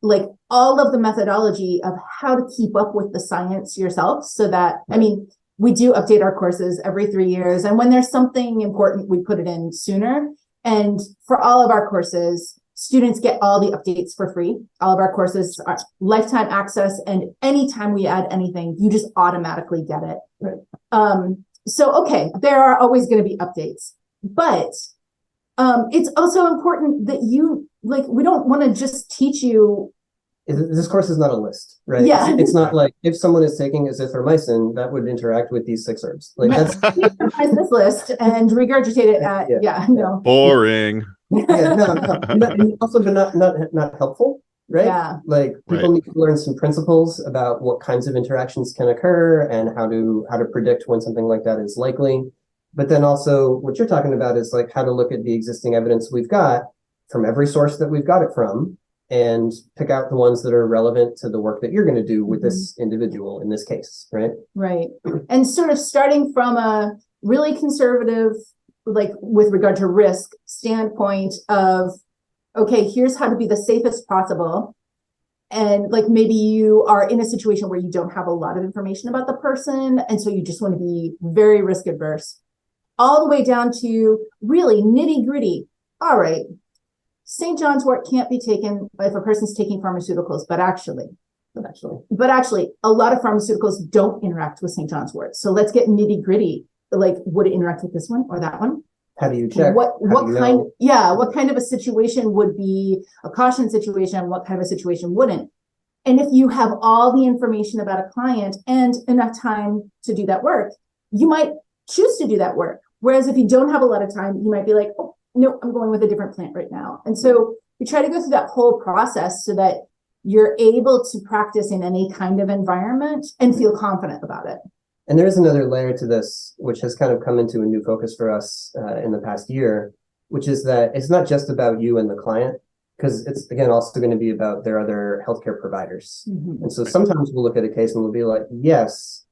like all of the methodology of how to keep up with the science yourself. So that, I mean, we do update our courses every 3 years. And when there's something important, we put it in sooner. And for all of our courses, students get all the updates for free. All of our courses are lifetime access. And anytime we add anything, you just automatically get it. Right. So, okay, there are always going to be updates, but it's also important that you, like, we don't want to just teach you. This course is not a list, right? Yeah. It's not like if someone is taking azithromycin, that would interact with these 6 herbs. Like that's memorize this list and regurgitate it at no. Boring. No. And also, but not helpful, right? Yeah. Like people need to learn some principles about what kinds of interactions can occur and how to predict when something like that is likely. But then also what you're talking about is like how to look at the existing evidence we've got from every source that we've got it from and pick out the ones that are relevant to the work that you're going to do with this individual in this case, right? Right. And sort of starting from a really conservative, like with regard to risk standpoint of, okay, here's how to be the safest possible. And like maybe you are in a situation where you don't have a lot of information about the person. And so you just want to be very risk adverse. All the way down to really nitty gritty. All right, St. John's wort can't be taken if a person's taking pharmaceuticals, but actually, a lot of pharmaceuticals don't interact with St. John's wort. So let's get nitty gritty. Like, would it interact with this one or that one? How do you check? What kind of a situation would be a caution situation? What kind of a situation wouldn't? And if you have all the information about a client and enough time to do that work, you might choose to do that work. Whereas if you don't have a lot of time, you might be like, oh, no, I'm going with a different plant right now. And so we try to go through that whole process so that you're able to practice in any kind of environment and feel confident about it. And there is another layer to this, which has kind of come into a new focus for us in the past year, which is that it's not just about you and the client, because it's, again, also going to be about their other healthcare providers. Mm-hmm. And so sometimes we'll look at a case and we'll be like, yes,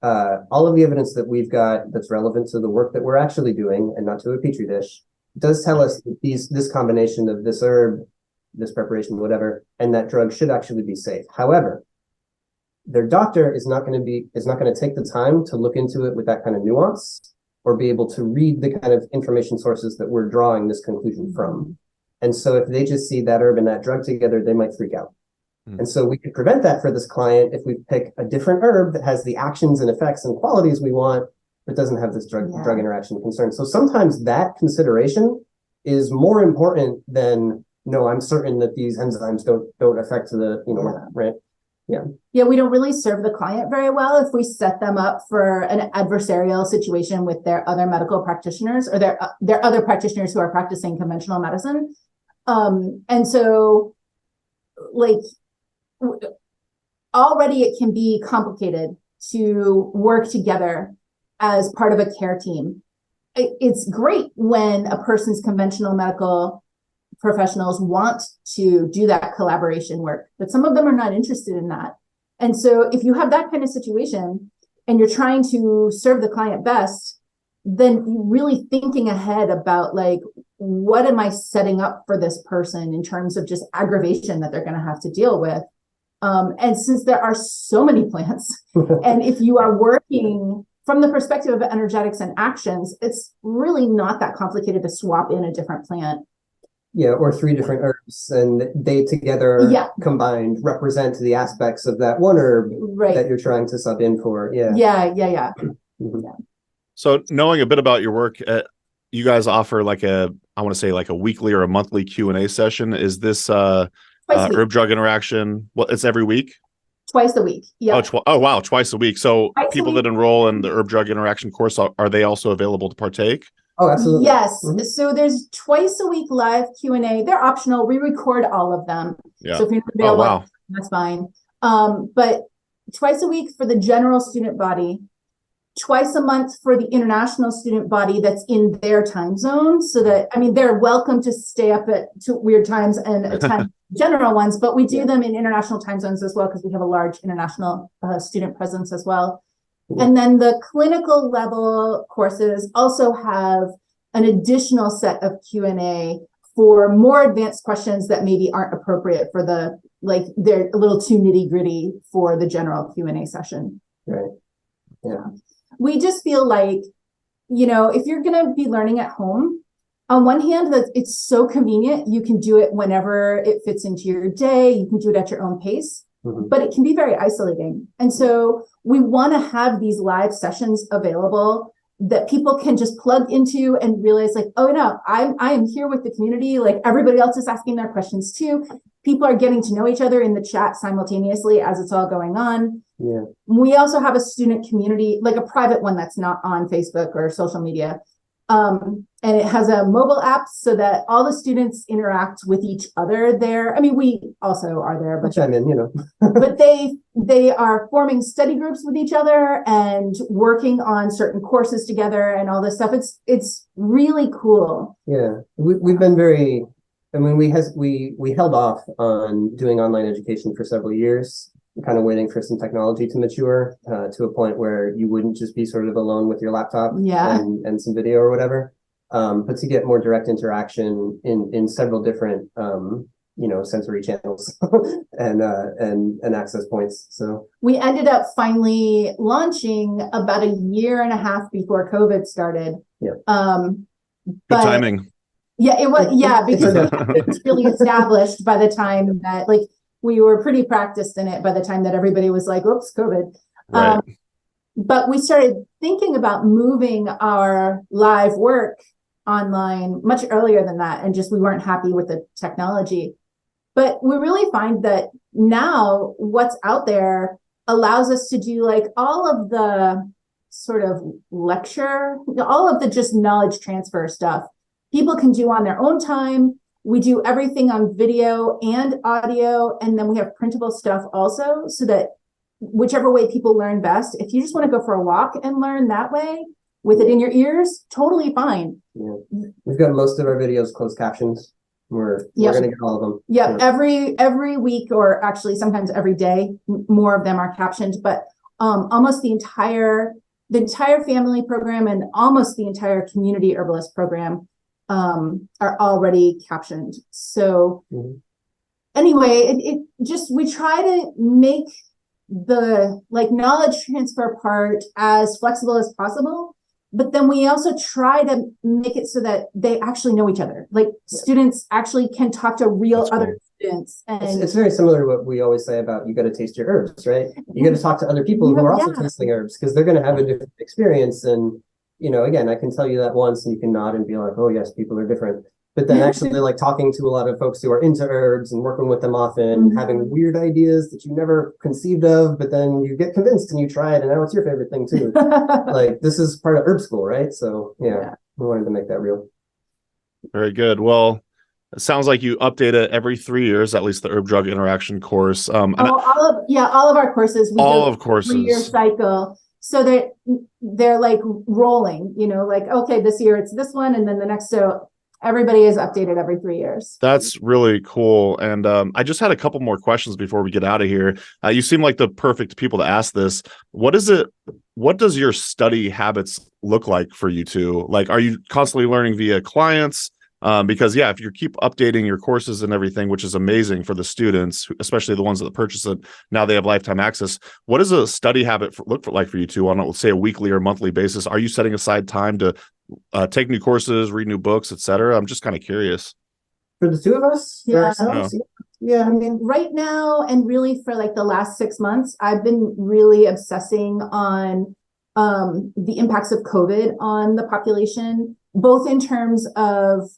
all of the evidence that we've got that's relevant to the work that we're actually doing and not to a petri dish does tell us that this combination of this herb, this preparation, whatever, and that drug should actually be safe. However, their doctor is not going to take the time to look into it with that kind of nuance or be able to read the kind of information sources that we're drawing this conclusion from. And so if they just see that herb and that drug together, they might freak out. And so we could prevent that for this client if we pick a different herb that has the actions and effects and qualities we want, but doesn't have this drug interaction concern. So sometimes that consideration is more important than, no, I'm certain that these enzymes don't affect the, right? Yeah, we don't really serve the client very well if we set them up for an adversarial situation with their other medical practitioners or their other practitioners who are practicing conventional medicine. And so, like, already it can be complicated to work together as part of a care team. It's great when a person's conventional medical professionals want to do that collaboration work, but some of them are not interested in that. And so if you have that kind of situation and you're trying to serve the client best, then you're really thinking ahead about like, what am I setting up for this person in terms of just aggravation that they're going to have to deal with? And since there are so many plants, and if you are working from the perspective of energetics and actions, it's really not that complicated to swap in a different plant. Yeah, or 3 different herbs, and they together combined represent the aspects of that one herb that you're trying to sub in for. Yeah. So knowing a bit about your work, you guys offer like I want to say like a weekly or a monthly Q&A session. Is this herb drug interaction? Well, it's every week? Twice a week. Yeah. Oh, wow. Twice a week. So people that enroll in the herb drug interaction course, are they also available to partake? Oh, absolutely. Yes. So there's twice a week live Q&A. They're optional. We record all of them. Yeah. So if you're available, that's fine. But twice a week for the general student body, twice a month for the international student body that's in their time zone. So that, I mean, they're welcome to stay up to weird times and attend general ones, but we do them in international time zones as well, because we have a large international student presence as well. And then the clinical level courses also have an additional set of Q&A for more advanced questions that maybe aren't appropriate for the, like, they're a little too nitty gritty for the general Q&A session. Right. Yeah. We just feel like, you know, if you're going to be learning at home, on one hand, that it's so convenient. You can do it whenever it fits into your day. You can do it at your own pace. But it can be very isolating. And so we want to have these live sessions available that people can just plug into and realize like, oh no, I am here with the community. Like everybody else is asking their questions too. People are getting to know each other in the chat simultaneously as it's all going on. Yeah. We also have a student community, like a private one that's not on Facebook or social media. And it has a mobile app so that all the students interact with each other there. I mean, we also are there, but I'm in, you know. but they are forming study groups with each other and working on certain courses together and all this stuff. It's really cool. Yeah, we've been very. I mean, we held off on doing online education for several years, kind of waiting for some technology to mature to a point where you wouldn't just be sort of alone with your laptop and some video or whatever. But to get more direct interaction in several different sensory channels and access points. So we ended up finally launching about a year and a half before COVID started. Yeah. Good timing. Yeah, it was. Yeah, because it was really established by the time that we were pretty practiced in it by the time that everybody was like, "Oops, COVID." Right. But we started thinking about moving our live work online much earlier than that, and just we weren't happy with the technology. But we really find that now what's out there allows us to do all of the sort of lecture, all of the just knowledge transfer stuff people can do on their own time. We do everything on video and audio, and then we have printable stuff also, so that whichever way people learn best, if you just want to go for a walk and learn that way with it in your ears, totally fine. Yeah. We've got most of our videos closed captions. We're going to get all of them. Yeah, every week, or actually sometimes every day, more of them are captioned, but almost the entire family program and almost the entire community herbalist program are already captioned. So anyway, it just, we try to make the knowledge transfer part as flexible as possible, but then we also try to make it so that they actually know each other. Students actually can talk to real other students. And it's very similar to what we always say about, you got to taste your herbs, right? You got to talk to other people who are also tasting herbs, because they're going to have a different experience. And again, I can tell you that once and you can nod and be like, oh yes, people are different. But then actually talking to a lot of folks who are into herbs and working with them often, having weird ideas that you never conceived of, but then you get convinced and you try it and now it's your favorite thing too. This is part of herb school, right? So yeah, we wanted to make that real. Very good. Well, It sounds like you update it every 3 years, at least the herb drug interaction course. All of our courses, we all do of courses, 3-year cycle, so that they're like rolling, like, okay, this year it's this one, and then the next. So everybody is updated every 3 years. That's really cool. And I just had a couple more questions before we get out of here. You seem like the perfect people to ask this. What does your study habits look like for you two? Like, are you constantly learning via clients? Because if you keep updating your courses and everything, which is amazing for the students, especially the ones that purchase it, now they have lifetime access. What does a study habit look like for you two on, let's say, a weekly or monthly basis? Are you setting aside time to take new courses, read new books, etc.? I'm just kind of curious. For the two of us? Yeah. Yeah, I mean, right now, and really for like the last 6 months, I've been really obsessing on the impacts of COVID on the population, both in terms of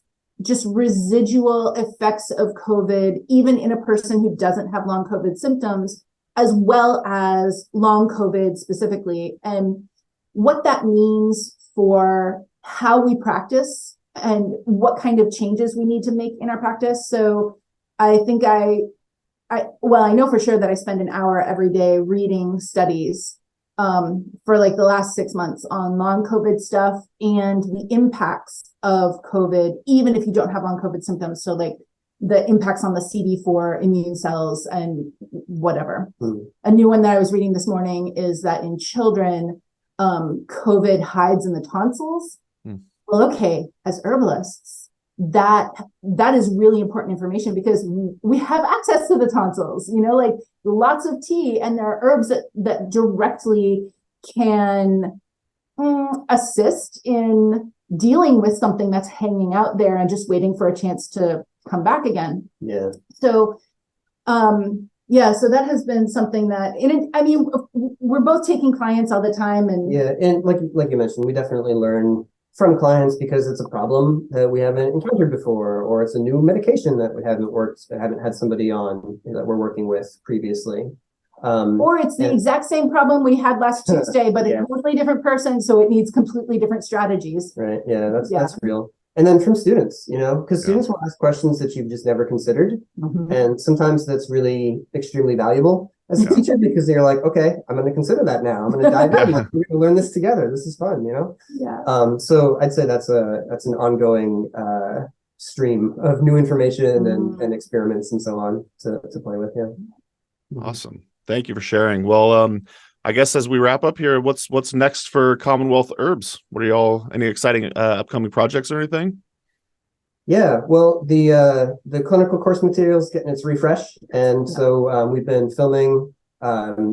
just residual effects of COVID, even in a person who doesn't have long COVID symptoms, as well as long COVID specifically, and what that means for how we practice and what kind of changes we need to make in our practice. So I think I know for sure that I spend an hour every day reading studies for like the last 6 months on long COVID stuff and the impacts of COVID, even if you don't have long COVID symptoms. So like the impacts on the CD4 immune cells and whatever. A new one that I was reading this morning is that in children, COVID hides in the tonsils. Well, okay, as herbalists, that is really important information because we have access to the tonsils, like lots of tea, and there are herbs that directly can assist in dealing with something that's hanging out there and just waiting for a chance to come back again. Yeah. So, so that has been something that, we're both taking clients all the time, and and like you mentioned, we definitely learn from clients because it's a problem that we haven't encountered before, or it's a new medication that we haven't had somebody on that we're working with previously. Or it's the exact same problem we had last Tuesday, but a completely different person, so it needs completely different strategies. Right. Yeah, that's real. And then from students, because students will ask questions that you've just never considered. And sometimes that's really extremely valuable as a teacher, because you're like, okay, I'm going to consider that now. I'm going to dive in. We're going to learn this together. This is fun, Yeah. So I'd say that's an ongoing stream of new information and experiments and so on to play with. Yeah. Awesome. Thank you for sharing. Well, I guess as we wrap up here, what's next for CommonWealth Herbs? What are y'all, any exciting upcoming projects or anything? Yeah, well, the clinical course material is getting its refresh, and so we've been filming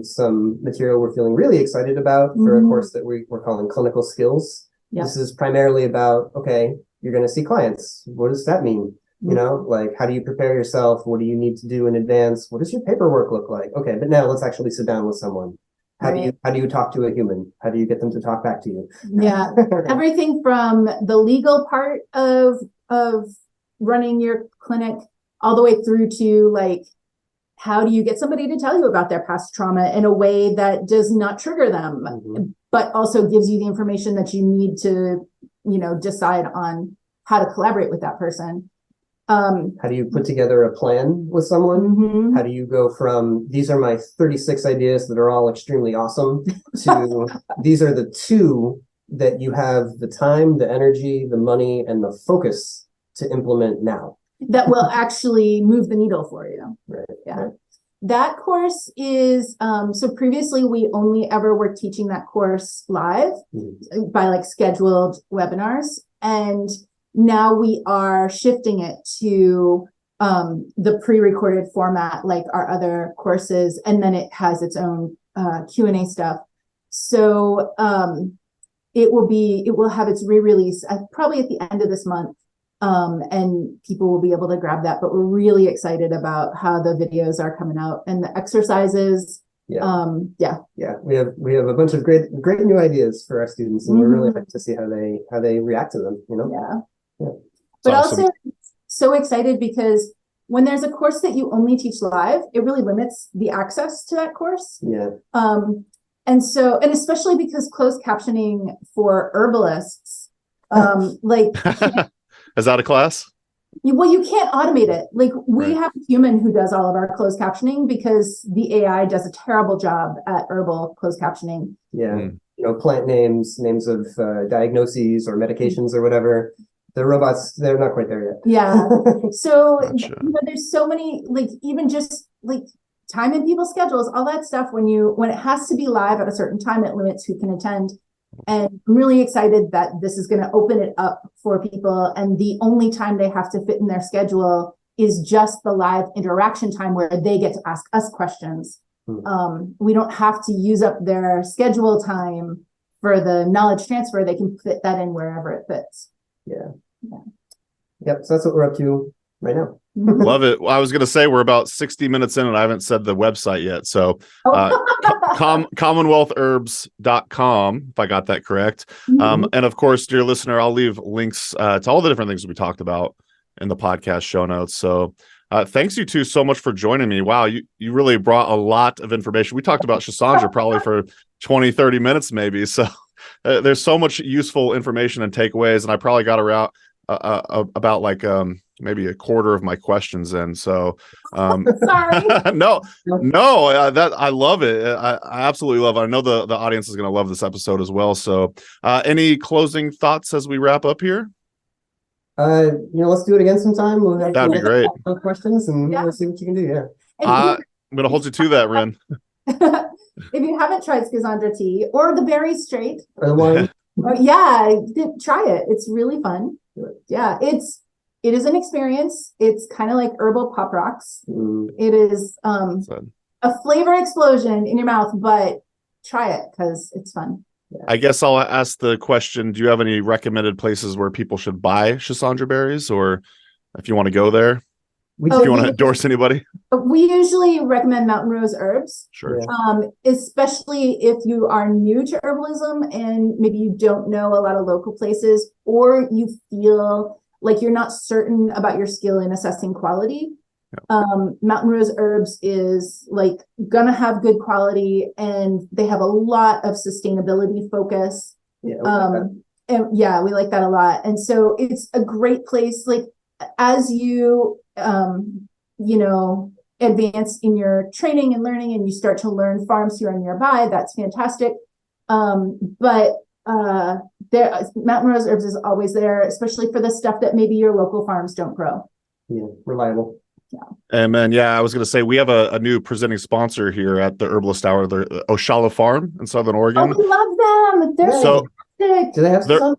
some material we're feeling really excited about for a course that we're calling Clinical Skills. Yep. This is primarily about, okay, you're going to see clients. What does that mean? Like, how do you prepare yourself? What do you need to do in advance? What does your paperwork look like? Okay, but now let's actually sit down with someone. How do you talk to a human? How do you get them to talk back to you? Yeah, everything from the legal part of running your clinic all the way through to like, how do you get somebody to tell you about their past trauma in a way that does not trigger them, but also gives you the information that you need to, decide on how to collaborate with that person. How do you put together a plan with someone? How do you go from, these are my 36 ideas that are all extremely awesome, to these are the 2 that you have the time, the energy, the money, and the focus to implement now. That will actually move the needle for you. Right. Yeah. Right. That course is, so previously we only ever were teaching that course live by like scheduled webinars. And now we are shifting it to the pre-recorded format, like our other courses, and then it has its own Q&A stuff. So it will have its re-release probably at the end of this month, and people will be able to grab that. But we're really excited about how the videos are coming out and the exercises. We have a bunch of great new ideas for our students, and we're really excited to see how they react to them. But awesome. Also so excited because when there's a course that you only teach live, it really limits the access to that course. And especially because closed captioning for herbalists, is that a class? You can't automate it. Like we Right. have a human who does all of our closed captioning because the AI does a terrible job at herbal closed captioning. Yeah. Mm. Plant names of diagnoses or medications or whatever. The robots, they're not quite there yet. Yeah. So Gotcha. there's so many, like even just like time in people's schedules, all that stuff. When it has to be live at a certain time, it limits who can attend. And I'm really excited that this is going to open it up for people. And the only time they have to fit in their schedule is just the live interaction time where they get to ask us questions. We don't have to use up their schedule time for the knowledge transfer. They can fit that in wherever it fits. Yeah. Yep. So that's what we're up to right now. Love it. Well, I was going to say we're about 60 minutes in and I haven't said the website yet. So CommonWealthHerbs.com, if I got that correct. And of course, dear listener, I'll leave links to all the different things we talked about in the podcast show notes. So thanks you two so much for joining me. Wow, you really brought a lot of information. We talked about Schisandra probably for 20, 30 minutes maybe. So there's so much useful information and takeaways. And I probably got around about like maybe a quarter of my questions in. So Sorry. no, that I love it. I absolutely love it. I know the audience is going to love this episode as well. So any closing thoughts as we wrap up here? Let's do it again sometime. That'd be great. Questions and Yeah. we'll see what you can do. Yeah. I'm going to hold you to that, Ryn. If you haven't tried Schisandra tea or the berry straight, Or the wine. try it. It's really fun. Yeah, it is an experience. It's kind of like herbal pop rocks. It is a flavor explosion in your mouth, but try it because it's fun. I guess I'll ask the question, do you have any recommended places where people should buy Schisandra berries, or if you want to go there, if you want to endorse anybody? We usually recommend Mountain Rose Herbs. Sure. Yeah. Especially if you are new to herbalism and maybe you don't know a lot of local places, or you feel like you're not certain about your skill in assessing quality. Mountain Rose Herbs is like gonna have good quality, and they have a lot of sustainability focus. Yeah. And yeah, we like that a lot. And so it's a great place, like as you advance in your training and learning and you start to learn farms here and nearby, that's fantastic. But Mountain Rose Herbs is always there, especially for the stuff that maybe your local farms don't grow. Yeah, reliable. And man, I was going to say we have a new presenting sponsor here at the Herbalist Hour, the Oshala Farm in Southern Oregon. Oh, we love them. They're fantastic. Do they have some?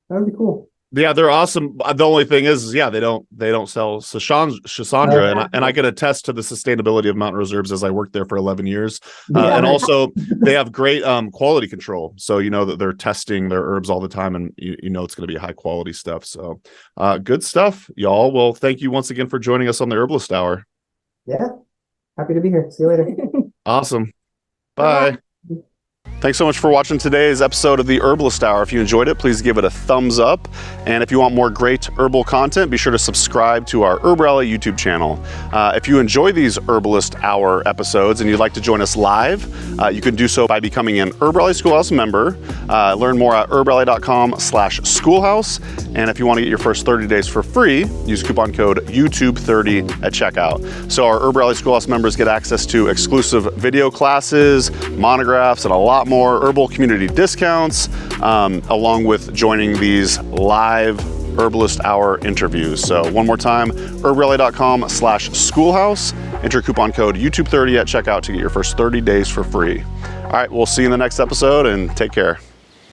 That would be cool. Yeah, they're awesome. The only thing is they don't sell Schisandra, and I can attest to the sustainability of Mountain Rose Herbs as I worked there for 11 years. And also they have great quality control. So you know that they're testing their herbs all the time, and you know it's going to be high quality stuff. So good stuff, y'all. Well, thank you once again for joining us on the Herbalist Hour. Yeah, happy to be here. See you later. Awesome. Bye. Thanks so much for watching today's episode of the Herbalist Hour. If you enjoyed it, please give it a thumbs up. And if you want more great herbal content, be sure to subscribe to our Herbalist YouTube channel. If you enjoy these Herbalist Hour episodes and you'd like to join us live, you can do so by becoming an Herbalist Schoolhouse member. Learn more at herbalist.com/schoolhouse. And if you want to get your first 30 days for free, use coupon code YouTube30 at checkout. So our Herbalist Schoolhouse members get access to exclusive video classes, monographs, and a lot more herbal community discounts, along with joining these live Herbalist Hour interviews. So one more time, herbalist.com/schoolhouse, enter coupon code YouTube30 at checkout to get your first 30 days for free. All right, we'll see you in the next episode, and take care.